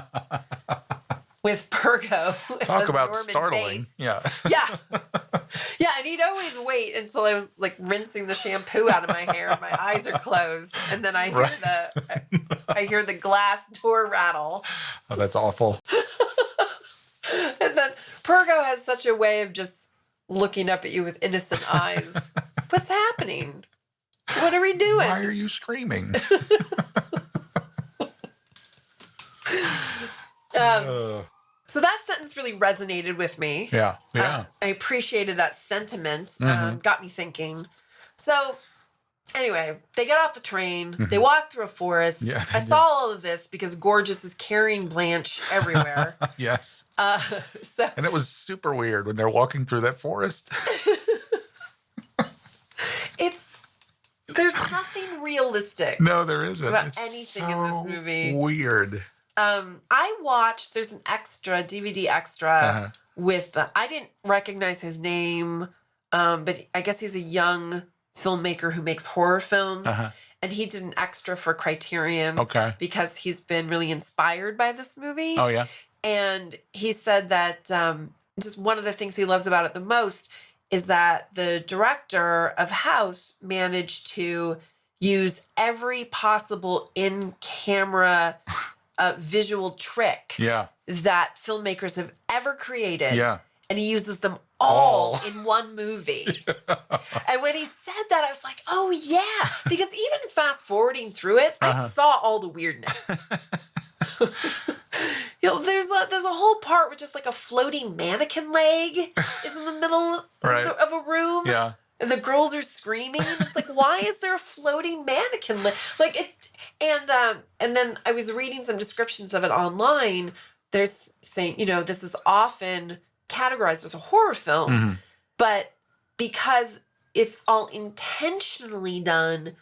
Speaker 1: With Pergo.
Speaker 2: Talk about
Speaker 1: Norman
Speaker 2: startling.
Speaker 1: Bates.
Speaker 2: Yeah.
Speaker 1: Yeah. Yeah, and he'd always wait until I was rinsing the shampoo out of my hair and my eyes are closed. And then I hear the glass door rattle.
Speaker 2: Oh, that's awful.
Speaker 1: And then Pergo has such a way of just looking up at you with innocent eyes. What's happening? What are we doing?
Speaker 2: Why are you screaming?
Speaker 1: So that sentence really resonated with me.
Speaker 2: Yeah.
Speaker 1: I appreciated that sentiment. Got me thinking. So anyway, they get off the train. They walk through a forest.
Speaker 2: Yeah,
Speaker 1: I saw all of this because Gorgeous is carrying Blanche everywhere.
Speaker 2: Yes.
Speaker 1: And
Speaker 2: it was super weird when they're walking through that forest.
Speaker 1: There's nothing realistic.
Speaker 2: No, there isn't.
Speaker 1: About anything in this movie.
Speaker 2: Weird.
Speaker 1: I watched, there's an DVD extra with, I didn't recognize his name, but I guess he's a young filmmaker who makes horror films. And he did an extra for Criterion.
Speaker 2: Okay.
Speaker 1: Because he's been really inspired by this movie.
Speaker 2: Oh, yeah.
Speaker 1: And he said that just one of the things he loves about it the most is that the director of House managed to use every possible in-camera visual trick that filmmakers have ever created.
Speaker 2: Yeah.
Speaker 1: And he uses them all in one movie. And when he said that, I was like, oh, yeah. Because even fast forwarding through it, I saw all the weirdness. There's a whole part with just a floating mannequin leg is in the middle of a room.
Speaker 2: Yeah.
Speaker 1: And the girls are screaming. It's like, why is there a floating mannequin leg? And then I was reading some descriptions of it online. They're saying, this is often categorized as a horror film, but because it's all intentionally done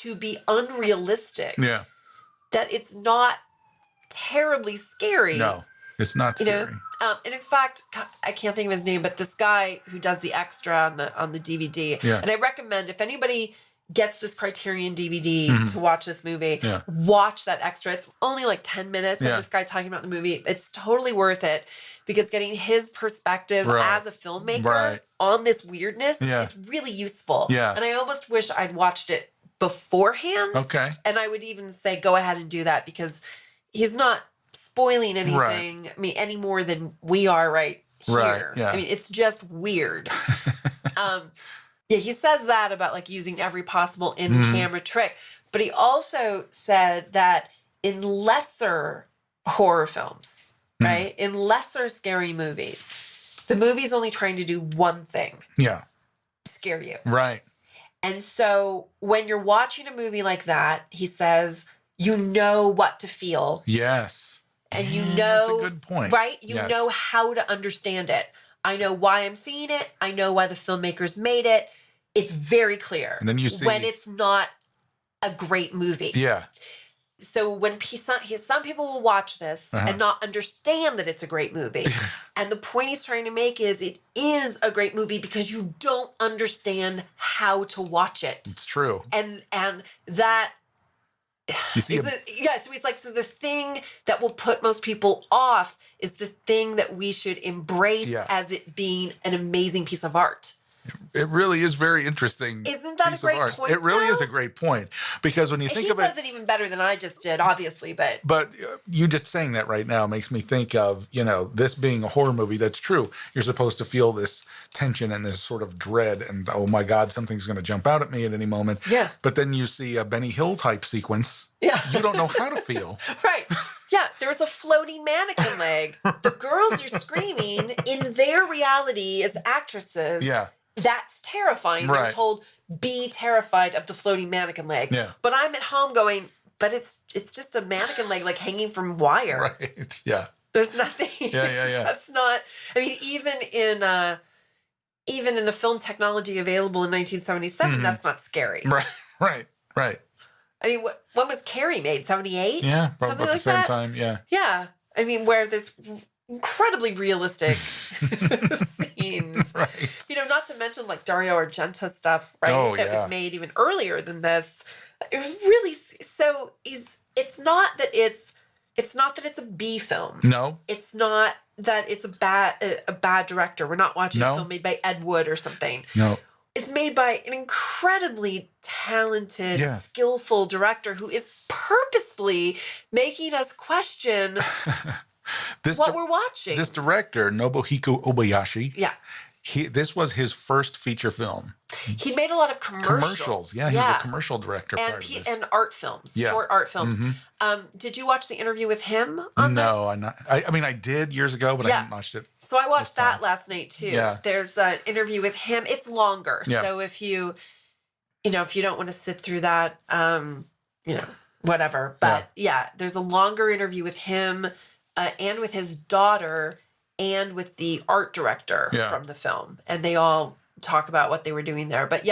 Speaker 1: to be unrealistic.
Speaker 2: Yeah.
Speaker 1: That it's not terribly scary.
Speaker 2: No, it's not scary.
Speaker 1: And in fact, I can't think of his name, but this guy who does the extra on the DVD, and I recommend if anybody gets this Criterion DVD to watch this movie, watch that extra. It's only like 10 minutes of this guy talking about the movie. It's totally worth it because getting his perspective as a filmmaker on this weirdness is really useful. Yeah. And I almost wish I'd watched it beforehand. Okay. And I would even say go ahead and do that because he's not spoiling anything, I mean, any more than we are right here. Right. Yeah. I mean, it's just weird. Yeah, he says that about like using every possible in-camera trick. But he also said that in lesser horror films, right? In lesser scary movies, the movie's only trying to do one thing. Yeah. Scare you. Right. And so when you're watching a movie like that, he says, you know what to feel. Yes. And you know. That's a good point. Right? You know how to understand it. I know why I'm seeing it. I know why the filmmakers made it. It's very clear. And then you see when it's not a great movie. Yeah. So when some people will watch this and not understand that it's a great movie. And the point he's trying to make is it is a great movie because you don't understand how to watch it. It's true. And that you see so he's like, so the thing that will put most people off is the thing that we should embrace as it being an amazing piece of art.
Speaker 2: It really is very interesting.
Speaker 1: Isn't that a great point?
Speaker 2: It really is a great point because when you think of it,
Speaker 1: he says it even better than I just did, obviously. But
Speaker 2: you just saying that right now makes me think of this being a horror movie. That's true. You're supposed to feel this tension and this sort of dread, and oh my God, something's going to jump out at me at any moment. Yeah. But then you see a Benny Hill type sequence. Yeah. You don't know how to feel.
Speaker 1: Right. Yeah, there's a floating mannequin leg. The girls are screaming in their reality as actresses. Yeah. That's terrifying. Right. They're told, be terrified of the floating mannequin leg. Yeah. But I'm at home going, but it's just a mannequin leg like hanging from wire. Right. Yeah. There's nothing. Yeah. That's not. I mean, even in the film technology available in 1977, that's not scary.
Speaker 2: Right.
Speaker 1: I mean, when was Carrie made? 78?
Speaker 2: Yeah, probably about the same time. Yeah.
Speaker 1: Yeah. I mean, where there's incredibly realistic scenes. Right. Not to mention like Dario Argento stuff, right? Oh, that was made even earlier than this. It was really so. It's not that it's a B film. No. It's not that it's a bad director. We're not watching a film made by Ed Wood or something. No. It's made by an incredibly talented, skillful director who is purposefully making us question what we're watching.
Speaker 2: This director, Nobuhiko Obayashi, this was his first feature film.
Speaker 1: He made a lot of commercials.
Speaker 2: Yeah, he was a commercial director
Speaker 1: and art films, short art films. Mm-hmm. Did you watch the interview with him on that?
Speaker 2: I mean, I did years ago, but I haven't watched it.
Speaker 1: So I watched that last night too. Yeah. There's an interview with him. It's longer. Yeah. So if you don't want to sit through that, whatever. But there's a longer interview with him and with his daughter and with the art director from the film. And they all talk about what they were doing there. But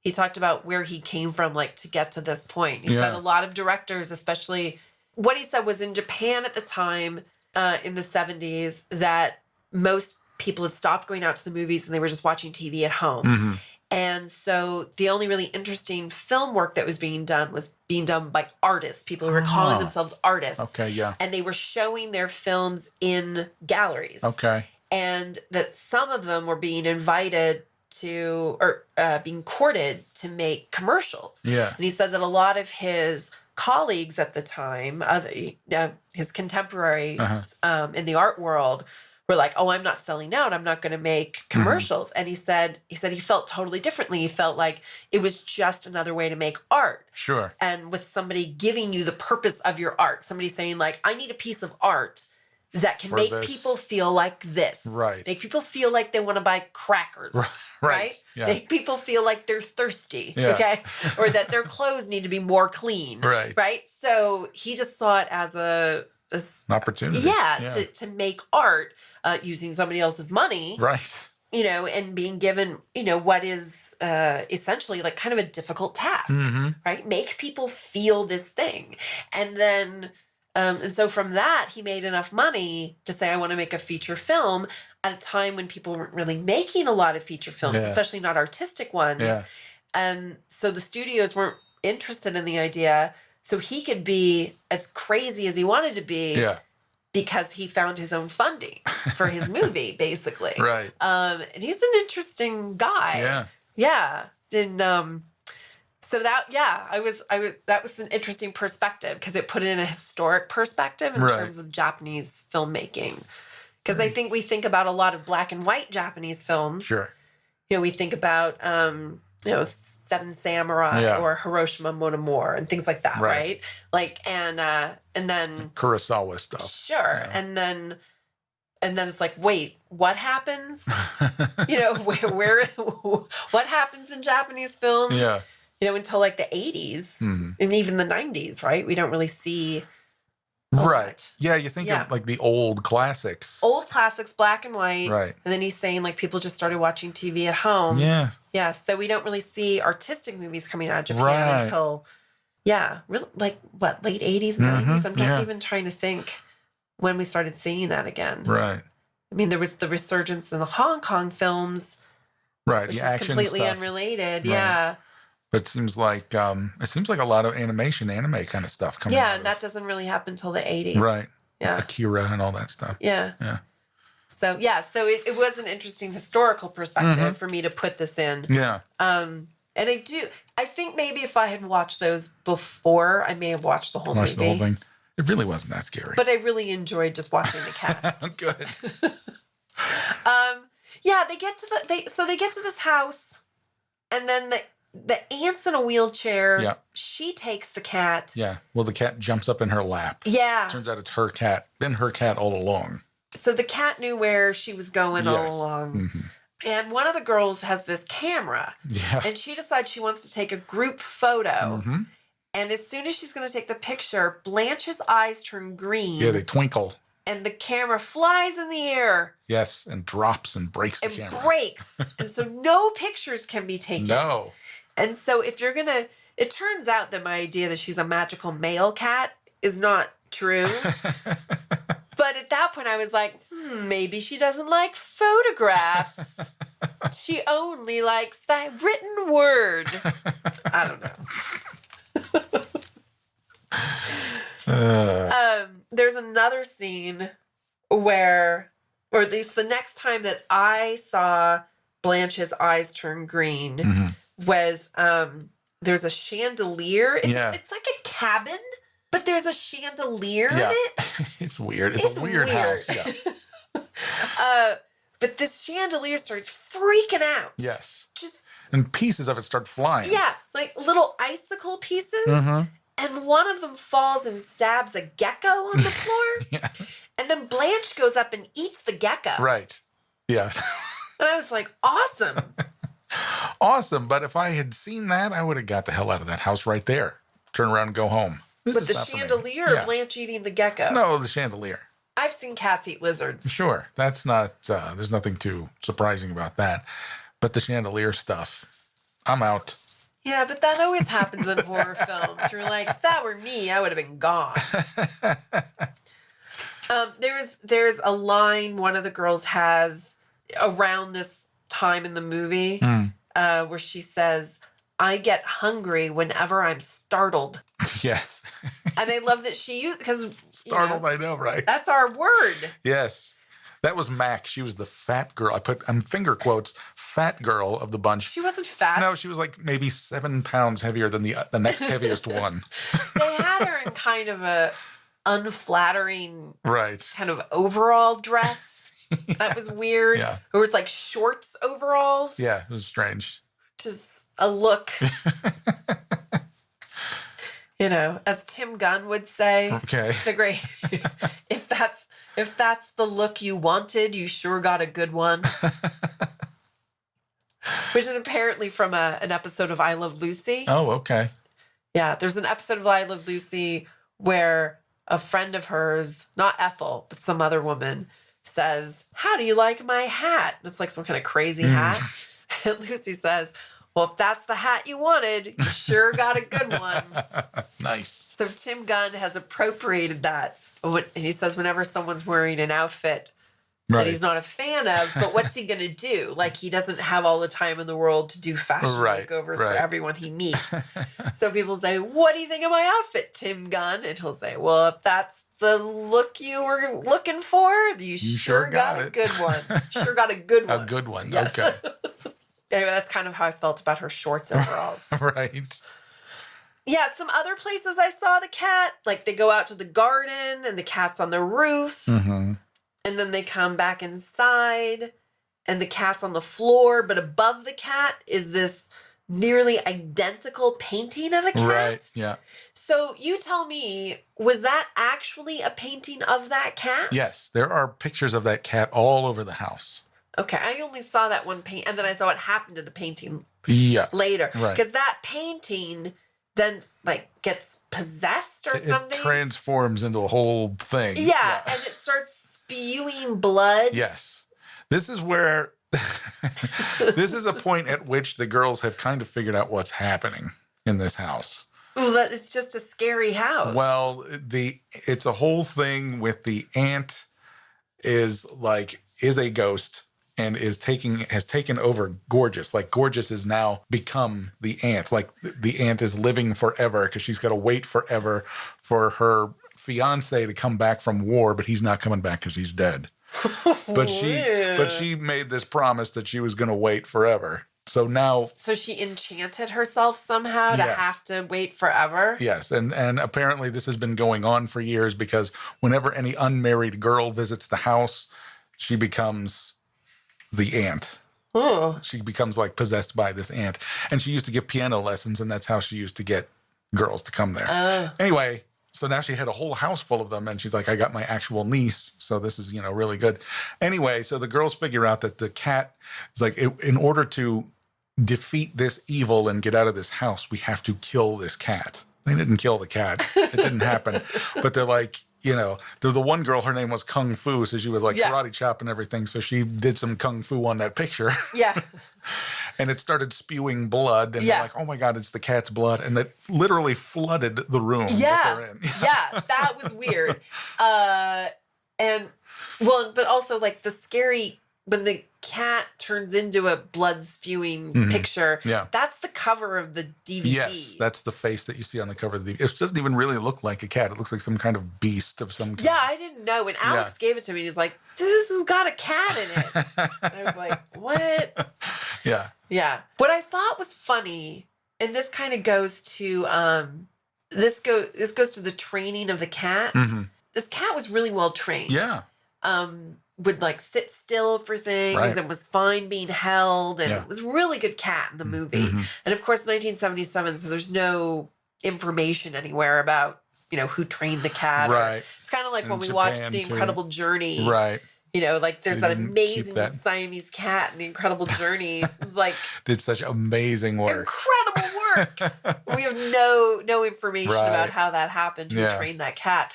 Speaker 1: he talked about where he came from, like to get to this point. He said a lot of directors, especially what he said was in Japan at the time, in the 70s, that most people had stopped going out to the movies and they were just watching TV at home. Mm-hmm. And so the only really interesting film work that was being done by artists, people who were calling themselves artists. Okay, yeah. And they were showing their films in galleries. Okay. And that some of them were being invited to, or being courted to make commercials. Yeah. And he said that a lot of his colleagues at the time, his contemporaries in the art world, were like, oh, I'm not selling out. I'm not going to make commercials. Mm-hmm. And he said he felt totally differently. He felt like it was just another way to make art. Sure. And with somebody giving you the purpose of your art, somebody saying like, I need a piece of art that can make people feel like this. Right. Make people feel like they want to buy crackers. Right. Yeah. Make people feel like they're thirsty. Yeah. Okay. Or that their clothes need to be more clean. Right. Right. So he just saw it as an
Speaker 2: opportunity.
Speaker 1: Yeah. To make art using somebody else's money. Right. And being given, what is essentially like kind of a difficult task, right? Make people feel this thing. And then, and so from that, he made enough money to say, I want to make a feature film at a time when people weren't really making a lot of feature films, especially not artistic ones. And so the studios weren't interested in the idea. So he could be as crazy as he wanted to be because he found his own funding for his movie, basically.
Speaker 2: Right.
Speaker 1: And he's an interesting guy.
Speaker 2: Yeah.
Speaker 1: Yeah. And so that, that was an interesting perspective because it put it in a historic perspective in terms of Japanese filmmaking. Because I think we think about a lot of black and white Japanese films.
Speaker 2: Sure.
Speaker 1: You know, we think about, Seven Samurai or Hiroshima Mon Amour and things like that, right? Like, and then
Speaker 2: Kurosawa stuff.
Speaker 1: Sure. Yeah. And then it's like, wait, what happens? where what happens in Japanese film?
Speaker 2: Yeah.
Speaker 1: Until like the 80s and even the 90s, right? We don't really see
Speaker 2: Right. Yeah, you think of like the old classics.
Speaker 1: Old classics, black and white.
Speaker 2: Right.
Speaker 1: And then he's saying like people just started watching TV at home.
Speaker 2: Yeah.
Speaker 1: Yeah. So we don't really see artistic movies coming out of Japan until, really like what, late 80s, 90s? I'm not even trying to think when we started seeing that again.
Speaker 2: Right.
Speaker 1: I mean, there was the resurgence in the Hong Kong films.
Speaker 2: Right.
Speaker 1: Which
Speaker 2: The
Speaker 1: is
Speaker 2: action
Speaker 1: completely
Speaker 2: stuff.
Speaker 1: unrelated.
Speaker 2: Right.
Speaker 1: Yeah.
Speaker 2: But it seems like a lot of anime kind of stuff coming out.
Speaker 1: Yeah, and that doesn't really happen until the 80s.
Speaker 2: Right.
Speaker 1: Yeah.
Speaker 2: Akira and all that stuff.
Speaker 1: Yeah.
Speaker 2: Yeah.
Speaker 1: So it was an interesting historical perspective for me to put this in.
Speaker 2: Yeah.
Speaker 1: And I think maybe if I had watched those before, I may have watched the whole movie.
Speaker 2: The whole thing. It really wasn't that scary.
Speaker 1: But I really enjoyed just watching the cat.
Speaker 2: Good.
Speaker 1: They get to this house, and then the aunt's in a wheelchair.
Speaker 2: Yeah.
Speaker 1: She takes the cat.
Speaker 2: Yeah. Well, the cat jumps up in her lap.
Speaker 1: Yeah.
Speaker 2: Turns out it's her cat. Been her cat all along.
Speaker 1: So the cat knew where she was going all along.
Speaker 2: Mm-hmm.
Speaker 1: And one of the girls has this camera.
Speaker 2: Yeah.
Speaker 1: And she decides she wants to take a group photo.
Speaker 2: Mm-hmm.
Speaker 1: And as soon as she's going to take the picture, Blanche's eyes turn green.
Speaker 2: Yeah, they twinkle.
Speaker 1: And the camera flies in the air.
Speaker 2: Yes, and drops and breaks the camera.
Speaker 1: It breaks. And so no pictures can be taken.
Speaker 2: No.
Speaker 1: And so if you're going to... It turns out that my idea that she's a magical male cat is not true. But at that point, I was like, maybe she doesn't like photographs. She only likes the written word. I don't know. There's another scene where, or at least the next time that I saw Blanche's eyes turn green was there's a chandelier. It's like a cabin, but there's a chandelier in it.
Speaker 2: It's weird. It's a weird house. Yeah.
Speaker 1: But this chandelier starts freaking out.
Speaker 2: Yes.
Speaker 1: Just
Speaker 2: and pieces of it start flying.
Speaker 1: Yeah, like little icicle pieces. And one of them falls and stabs a gecko on the floor. And then Blanche goes up and eats the gecko.
Speaker 2: Right. Yeah.
Speaker 1: And I was like, awesome.
Speaker 2: Awesome. But if I had seen that, I would have got the hell out of that house right there. Turn around and go home.
Speaker 1: But the chandelier or Blanche eating the gecko?
Speaker 2: No, the chandelier.
Speaker 1: I've seen cats eat lizards.
Speaker 2: Sure. That's not, there's nothing too surprising about that. But the chandelier stuff, I'm out.
Speaker 1: Yeah, but that always happens in horror films. You're like, if that were me, I would have been gone. There's a line one of the girls has around this time in the movie where she says, I get hungry whenever I'm startled.
Speaker 2: Yes.
Speaker 1: And I love that she used, because
Speaker 2: startled, I know, right?
Speaker 1: That's our word.
Speaker 2: Yes. That was Mac. She was the fat girl. I put finger quotes, fat girl of the bunch.
Speaker 1: She wasn't fat.
Speaker 2: No, she was like maybe 7 pounds heavier than the next heaviest one.
Speaker 1: They had her in kind of a unflattering kind of overall dress. That was weird.
Speaker 2: Yeah.
Speaker 1: It was like shorts overalls.
Speaker 2: Yeah, it was strange.
Speaker 1: Just a look. As Tim Gunn would say.
Speaker 2: Okay.
Speaker 1: The great if that's the look you wanted, you sure got a good one. Which is apparently from an episode of I Love Lucy.
Speaker 2: Oh, okay.
Speaker 1: Yeah, there's an episode of I Love Lucy where a friend of hers, not Ethel, but some other woman, says, how do you like my hat? And it's like some kind of crazy hat. And Lucy says, Well, if that's the hat you wanted, you sure got a good one.
Speaker 2: Nice.
Speaker 1: So Tim Gunn has appropriated that. And he says whenever someone's wearing an outfit that he's not a fan of, but what's he going to do? Like, he doesn't have all the time in the world to do fashion makeovers for everyone he meets. So people say, what do you think of my outfit, Tim Gunn? And he'll say, well, if that's the look you were looking for, you sure got a good one. Sure got a good one.
Speaker 2: A good one.
Speaker 1: Yes.
Speaker 2: Okay.
Speaker 1: Anyway, that's kind of how I felt about her shorts overalls.
Speaker 2: Right.
Speaker 1: Yeah, some other places I saw the cat, like they go out to the garden and the cat's on the roof.
Speaker 2: Mm-hmm.
Speaker 1: And then they come back inside and the cat's on the floor. But above the cat is this nearly identical painting of a cat.
Speaker 2: Right, yeah.
Speaker 1: So you tell me, was that actually a painting of that cat?
Speaker 2: Yes, there are pictures of that cat all over the house.
Speaker 1: Okay, I only saw that one paint, and then I saw what happened to the painting later.
Speaker 2: Right.
Speaker 1: Because that painting then, like, gets possessed or something.
Speaker 2: It transforms into a whole thing.
Speaker 1: Yeah, and it starts spewing blood.
Speaker 2: Yes. This is where... this is a point at which the girls have kind of figured out what's happening in this house.
Speaker 1: Well, it's just a scary house.
Speaker 2: Well, it's a whole thing with the aunt is a ghost and has taken over Gorgeous. Like, Gorgeous has now become the aunt. Like, the aunt is living forever because she's got to wait forever for her fiance to come back from war, but he's not coming back because he's dead. But she made this promise that she was going to wait forever. So now... So
Speaker 1: she enchanted herself somehow to have to wait forever?
Speaker 2: Yes, and apparently this has been going on for years because whenever any unmarried girl visits the house, she becomes the aunt.
Speaker 1: Oh.
Speaker 2: She becomes, like, possessed by this aunt. And she used to give piano lessons, and that's how she used to get girls to come there. Anyway... So now she had a whole house full of them, and she's like, I got my actual niece, so this is, really good. Anyway, so the girls figure out that the cat is like, in order to defeat this evil and get out of this house, we have to kill this cat. They didn't kill the cat. It didn't happen. But they're like, they're the one girl, her name was Kung Fu, so she was like karate chop and everything, so she did some Kung Fu on that picture.
Speaker 1: Yeah.
Speaker 2: And it started spewing blood, and they're like, oh my God, it's the cat's blood. And that literally flooded the room that they're in.
Speaker 1: Yeah, that was weird. But also, like, the scary, when the cat turns into a blood-spewing picture, that's the cover of the DVD.
Speaker 2: Yes, that's the face that you see on the cover of the DVD. It doesn't even really look like a cat. It looks like some kind of beast of some kind.
Speaker 1: Yeah, I didn't know. When Alex gave it to me, he's like, this has got a cat in it. And I was like, what?
Speaker 2: Yeah.
Speaker 1: Yeah. What I thought was funny, and this kind of goes to this goes to the training of the cat. Mm-hmm. This cat was really well trained.
Speaker 2: Yeah.
Speaker 1: Would, like, sit still for things and was fine being held, and it was a really good cat in the movie. Mm-hmm. And of course, 1977, so there's no information anywhere about who trained the cat.
Speaker 2: Right.
Speaker 1: It's kind of like when we watched The Incredible Journey.
Speaker 2: Right.
Speaker 1: Like, there's that amazing Siamese cat in The Incredible Journey. Like,
Speaker 2: did such amazing work.
Speaker 1: Incredible work. We have no information about how that happened, who trained that cat.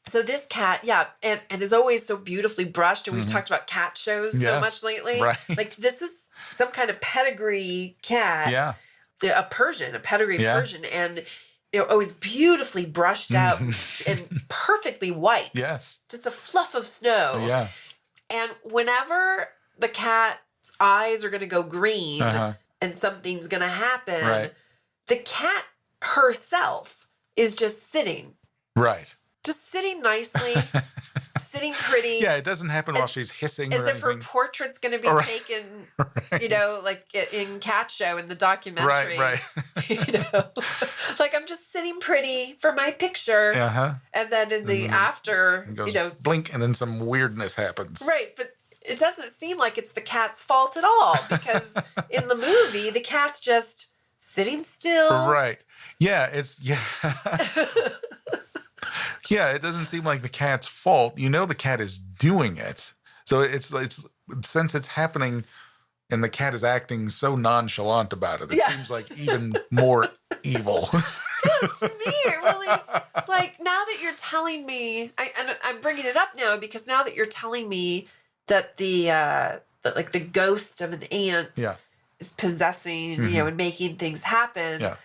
Speaker 1: So this cat, and is always so beautifully brushed. And we've talked about cat shows so much lately.
Speaker 2: Right.
Speaker 1: Like, this is some kind of pedigree cat.
Speaker 2: Yeah.
Speaker 1: A pedigree Persian. And always beautifully brushed out and perfectly white.
Speaker 2: Yes.
Speaker 1: Just a fluff of snow.
Speaker 2: Yeah.
Speaker 1: And whenever the cat's eyes are going to go green and something's going to happen, the cat herself is just sitting.
Speaker 2: Right.
Speaker 1: Just sitting nicely, sitting pretty.
Speaker 2: Yeah, it doesn't happen while she's hissing or anything.
Speaker 1: As if her portrait's going to be taken, like in Cat Show in the documentary.
Speaker 2: Right.
Speaker 1: Like, I'm just sitting pretty for my picture. And then in the after,
Speaker 2: goes, blink, and then some weirdness happens.
Speaker 1: Right, but it doesn't seem like it's the cat's fault at all, because in the movie, the cat's just sitting still.
Speaker 2: Right. Yeah, Yeah, it doesn't seem like the cat's fault. The cat is doing it. So it's since it's happening and the cat is acting so nonchalant about it, it seems like even more evil.
Speaker 1: To me, it really is. Like, now that you're telling me, I'm bringing it up now because now that you're telling me that the ghost of an aunt is possessing, and making things happen.
Speaker 2: Yeah.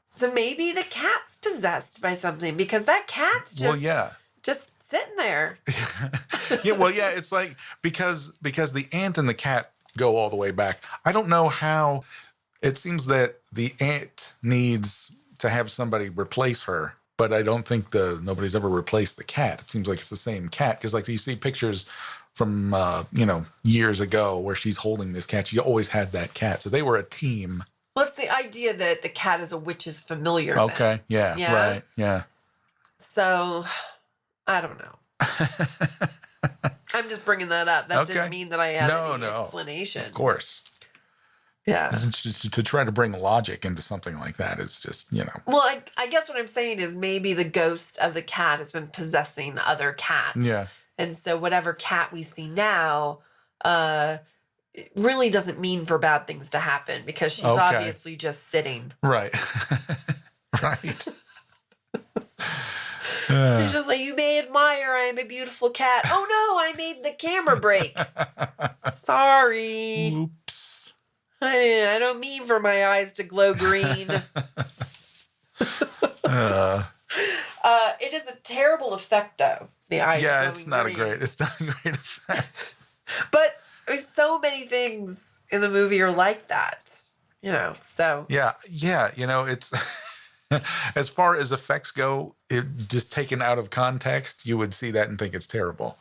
Speaker 1: So maybe the cat's possessed by something because that cat's just sitting there.
Speaker 2: It's like because the ant and the cat go all the way back. I don't know how. It seems that the ant needs to have somebody replace her, but I don't think nobody's ever replaced the cat. It seems like it's the same cat because, like, you see pictures from years ago where she's holding this cat. She always had that cat, so they were a team.
Speaker 1: Well, it's the idea that the cat is a witch's familiar.
Speaker 2: Okay,
Speaker 1: then.
Speaker 2: Yeah, right, yeah.
Speaker 1: So, I don't know. I'm just bringing that up. That didn't mean that I had any explanation.
Speaker 2: Of course.
Speaker 1: Yeah.
Speaker 2: To try to bring logic into something like that is just,
Speaker 1: Well, I guess what I'm saying is maybe the ghost of the cat has been possessing other cats.
Speaker 2: Yeah.
Speaker 1: And so whatever cat we see now it really doesn't mean for bad things to happen because she's obviously just sitting.
Speaker 2: Right. Right.
Speaker 1: It's just like, you may admire I am a beautiful cat. Oh, no, I made the camera break. Sorry.
Speaker 2: Oops.
Speaker 1: I don't mean for my eyes to glow green. It is a terrible effect, though. The eyes.
Speaker 2: Yeah, it's not green. It's not a great effect.
Speaker 1: But so many things in the movie are like that. So.
Speaker 2: Yeah. It's as far as effects go, it just taken out of context, you would see that and think it's terrible.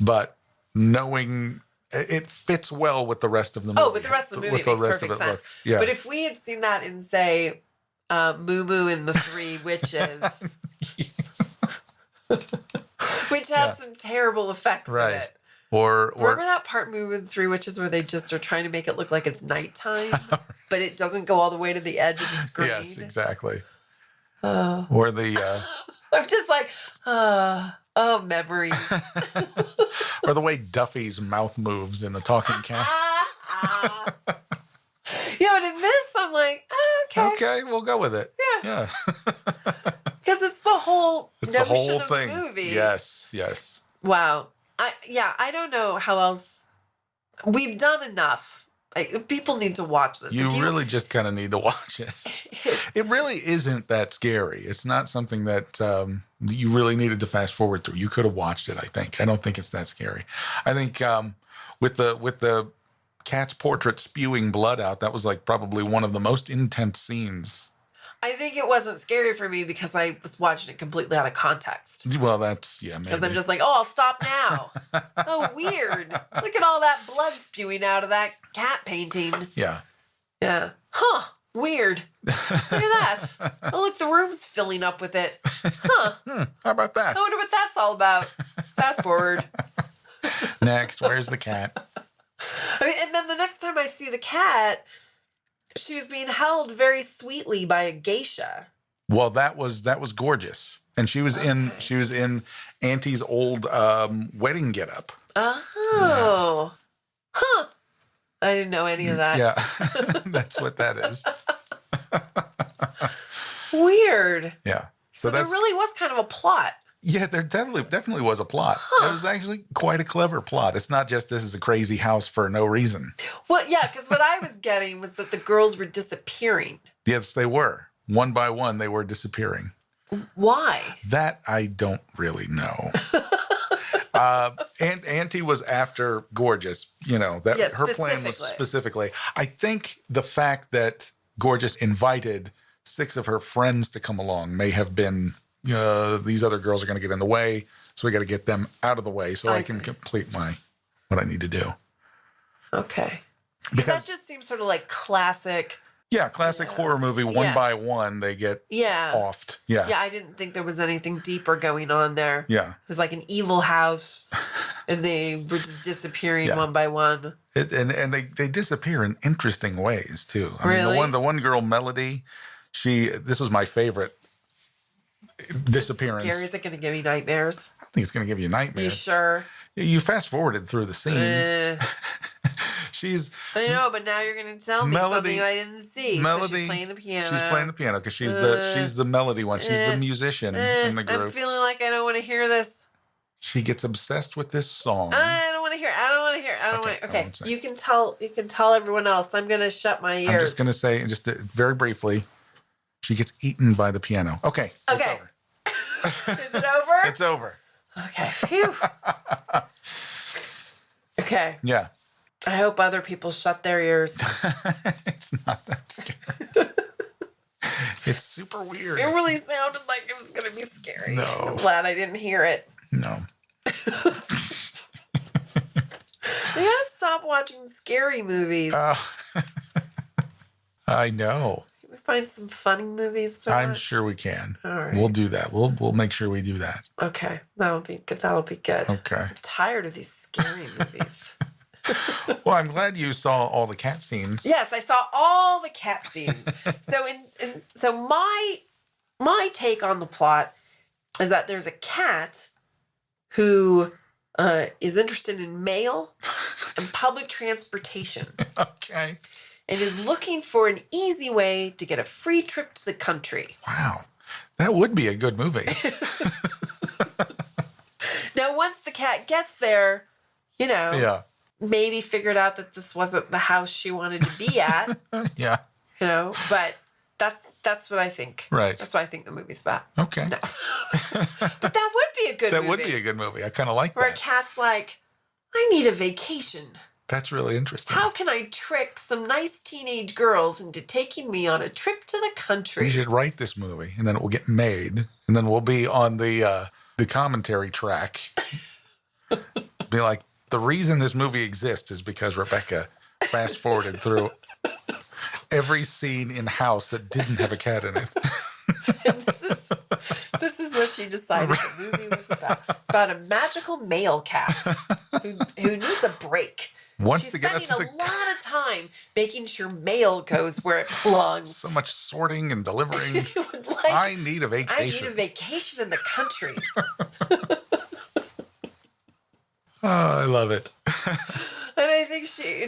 Speaker 2: But knowing. It fits well with the rest of the movie.
Speaker 1: Oh, with the rest of the movie, it makes perfect sense. But if we had seen that in, say, Moo Moo and the Three Witches, which has some terrible effects in it.
Speaker 2: Or
Speaker 1: remember that part, Moo Moo and the Three Witches, where they just are trying to make it look like it's nighttime, but it doesn't go all the way to the edge of the screen?
Speaker 2: Yes, exactly. Or the...
Speaker 1: I'm just like, memories.
Speaker 2: Or the way Duffy's mouth moves in the talking cat.
Speaker 1: But in this, I'm like, okay.
Speaker 2: Okay, we'll go with it. Yeah.
Speaker 1: Because it's the whole notion of
Speaker 2: thing.
Speaker 1: The movie.
Speaker 2: Yes.
Speaker 1: Wow. I don't know how else. We've done enough. People need to watch this.
Speaker 2: You really just kind of need to watch it. It really isn't that scary. It's not something that you really needed to fast forward through. You could have watched it, I think. I don't think it's that scary. I think with the cat's portrait spewing blood out, that was like probably one of the most intense scenes.
Speaker 1: I think it wasn't scary for me because I was watching it completely out of context.
Speaker 2: Well, that's, maybe.
Speaker 1: Because I'm just like, I'll stop now. Oh, weird. Look at all that blood spewing out of that cat painting.
Speaker 2: Yeah.
Speaker 1: Yeah. Huh. Weird. Look at that. Oh, look, the room's filling up with it. Huh.
Speaker 2: How about that?
Speaker 1: I wonder what that's all about. Fast forward.
Speaker 2: Next, where's the cat?
Speaker 1: And then the next time I see the cat, she was being held very sweetly by a geisha.
Speaker 2: Well, that was gorgeous, and she was in Auntie's old wedding getup.
Speaker 1: Oh, huh! I didn't know any of that.
Speaker 2: Yeah, that's what that is.
Speaker 1: Weird.
Speaker 2: Yeah.
Speaker 1: So there really was kind of a plot.
Speaker 2: Yeah, there definitely was a plot.
Speaker 1: Huh.
Speaker 2: It was actually quite a clever plot. It's not just this is a crazy house for no reason.
Speaker 1: Well, yeah, because what I was getting was that the girls were disappearing.
Speaker 2: Yes, they were. One by one, they were disappearing.
Speaker 1: Why?
Speaker 2: That I don't really know. And Auntie was after Gorgeous. Her plan was specifically. I think the fact that Gorgeous invited 6 of her friends to come along may have been... these other girls are going to get in the way, so we got to get them out of the way so I can complete what I need to do.
Speaker 1: Okay. Because that just seems sort of like classic. Yeah,
Speaker 2: classic horror movie. One by one, they get offed. Yeah.
Speaker 1: Yeah, I didn't think there was anything deeper going on there.
Speaker 2: Yeah.
Speaker 1: It was like an evil house, and they were just disappearing one by one.
Speaker 2: And they disappear in interesting ways, too. I
Speaker 1: really?
Speaker 2: mean, the one girl, Melody, this was my favorite disappearance.
Speaker 1: Scary. Is it going to give you nightmares?
Speaker 2: I think it's going to give you nightmares.
Speaker 1: You sure?
Speaker 2: You fast forwarded through the scenes.
Speaker 1: I know, but now you're going to tell me something I didn't see.
Speaker 2: Melody,
Speaker 1: so she's playing the piano.
Speaker 2: She's playing the piano because she's the melody one. She's the musician in the group.
Speaker 1: I'm feeling like I don't want to hear this.
Speaker 2: She gets obsessed with this song.
Speaker 1: I don't want want to hear. I don't want to hear. I don't want to. Okay,
Speaker 2: I won't say.
Speaker 1: you can tell everyone else. I'm going to shut my ears.
Speaker 2: I'm just going to say, just very briefly, she gets eaten by the piano. Okay.
Speaker 1: Okay.
Speaker 2: It's over.
Speaker 1: Is it over?
Speaker 2: It's over.
Speaker 1: Okay. Phew. Okay.
Speaker 2: Yeah.
Speaker 1: I hope other people shut their ears.
Speaker 2: It's not that scary. It's super weird.
Speaker 1: It really sounded like it was going to be scary.
Speaker 2: No.
Speaker 1: I'm glad I didn't hear it.
Speaker 2: No.
Speaker 1: We gotta stop watching scary movies.
Speaker 2: I know.
Speaker 1: Can we find some funny movies to
Speaker 2: I'm
Speaker 1: watch?
Speaker 2: sure we can.
Speaker 1: All right.
Speaker 2: We'll do that. We'll make sure we do that.
Speaker 1: Okay. That'll be good. That'll be good.
Speaker 2: Okay.
Speaker 1: I'm tired of these scary movies.
Speaker 2: Well, I'm glad you saw all the cat scenes.
Speaker 1: Yes, I saw all the cat scenes. So my take on the plot is that there's a cat who is interested in mail and public transportation.
Speaker 2: Okay.
Speaker 1: And is looking for an easy way to get a free trip to the country.
Speaker 2: Wow. That would be a good movie.
Speaker 1: Now, once the cat gets there,
Speaker 2: Yeah.
Speaker 1: maybe figured out that this wasn't the house she wanted to be at.
Speaker 2: Yeah.
Speaker 1: But that's what I think.
Speaker 2: Right.
Speaker 1: That's what I think the movie's about.
Speaker 2: Okay.
Speaker 1: No. But that would be a good movie.
Speaker 2: That would be a good movie. I kind of like
Speaker 1: Where
Speaker 2: that.
Speaker 1: a cat's like, I need a vacation.
Speaker 2: That's really interesting.
Speaker 1: How can I trick some nice teenage girls into taking me on a trip to the country?
Speaker 2: We should write this movie, and then it will get made, and then we'll be on the commentary track. Be like, the reason this movie exists is because Rebecca fast-forwarded through every scene in House that didn't have a cat in it.
Speaker 1: And this is what she decided the movie was about. It's about a magical male cat who needs a break.
Speaker 2: She's
Speaker 1: spending a lot of time making sure mail goes where it belongs.
Speaker 2: So much sorting and delivering. I need a vacation.
Speaker 1: I need a vacation in the country.
Speaker 2: Oh, I love it.
Speaker 1: And I think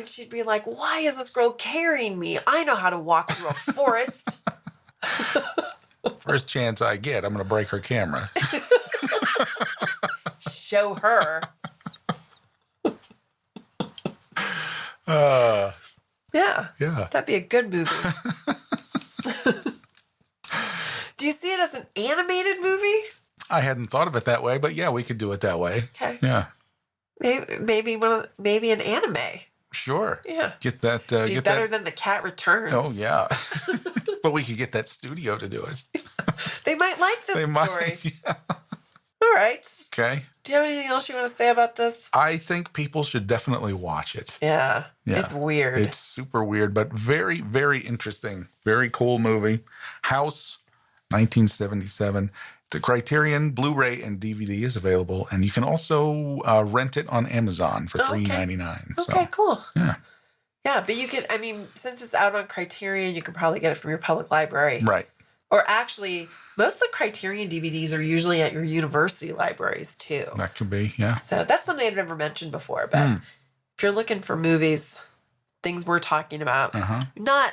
Speaker 1: she'd be like, why is this girl carrying me? I know how to walk through a forest.
Speaker 2: First chance I get, I'm going to break her camera.
Speaker 1: Show her. Yeah. That'd be a good movie. Do you see it as an animated movie?
Speaker 2: I hadn't thought of it that way, but yeah, we could do it that way.
Speaker 1: Okay.
Speaker 2: Yeah.
Speaker 1: Maybe an anime.
Speaker 2: Sure.
Speaker 1: Yeah.
Speaker 2: Get that.
Speaker 1: Be
Speaker 2: get
Speaker 1: better
Speaker 2: that.
Speaker 1: than The Cat Returns.
Speaker 2: Oh yeah. But we could get that studio to do it.
Speaker 1: They might like this story.
Speaker 2: Might. Yeah.
Speaker 1: All right.
Speaker 2: Okay.
Speaker 1: Do you have anything else you want to say about this?
Speaker 2: I think people should definitely watch it.
Speaker 1: Yeah. It's weird.
Speaker 2: It's super weird, but very, very interesting. Very cool movie. House, 1977. The Criterion Blu-ray and DVD is available, and you can also rent it on Amazon for $3.99.
Speaker 1: Okay, cool.
Speaker 2: Yeah.
Speaker 1: Yeah, but you can, since it's out on Criterion, you can probably get it from your public library.
Speaker 2: Right.
Speaker 1: Or actually, most of the Criterion DVDs are usually at your university libraries, too.
Speaker 2: That could be, yeah.
Speaker 1: So that's something I've never mentioned before, but if you're looking for movies, things we're talking about, not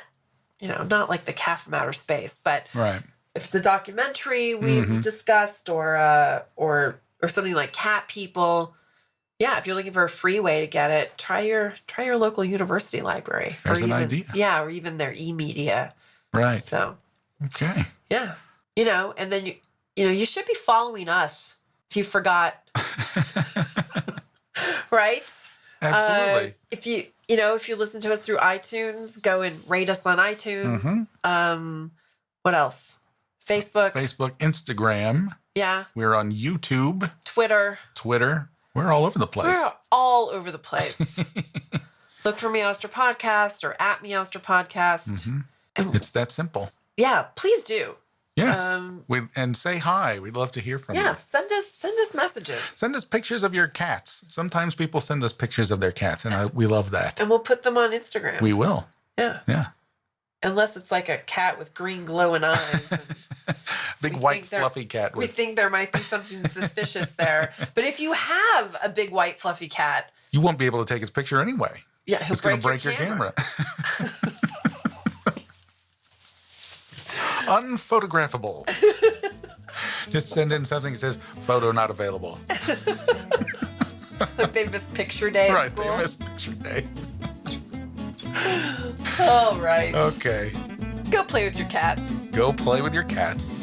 Speaker 1: like The Cat from Outer Space, but
Speaker 2: right.
Speaker 1: If it's a documentary we've discussed or something like Cat People, yeah, if you're looking for a free way to get it, try your local university library.
Speaker 2: There's an idea.
Speaker 1: Yeah, or even their e-media.
Speaker 2: Right.
Speaker 1: So,
Speaker 2: okay.
Speaker 1: yeah. And then you should be following us if you forgot. Right?
Speaker 2: Absolutely.
Speaker 1: If you listen to us through iTunes, go and rate us on iTunes. What else? Facebook,
Speaker 2: Instagram.
Speaker 1: Yeah.
Speaker 2: We're on YouTube.
Speaker 1: Twitter.
Speaker 2: We're all over the place.
Speaker 1: We're all over the place. Look for Meowster Podcast or at Meowster Podcast. And
Speaker 2: it's that simple.
Speaker 1: Yeah, please do.
Speaker 2: Yes. And say hi. We'd love to hear from you.
Speaker 1: Yeah, send us messages.
Speaker 2: Send us pictures of your cats. Sometimes people send us pictures of their cats, and we love that.
Speaker 1: And we'll put them on Instagram.
Speaker 2: We will.
Speaker 1: Yeah.
Speaker 2: Yeah.
Speaker 1: Unless it's like a cat with green glowing eyes.
Speaker 2: Big white fluffy cat.
Speaker 1: We think there might be something suspicious there. But if you have a big white fluffy cat,
Speaker 2: you won't be able to take his picture anyway.
Speaker 1: Yeah,
Speaker 2: it's going to break your camera. Unphotographable. Just send in something that says photo not available.
Speaker 1: Like they missed picture day at school.
Speaker 2: Right, they missed picture day.
Speaker 1: All right.
Speaker 2: Okay.
Speaker 1: Go play with your cats.
Speaker 2: Go play with your cats.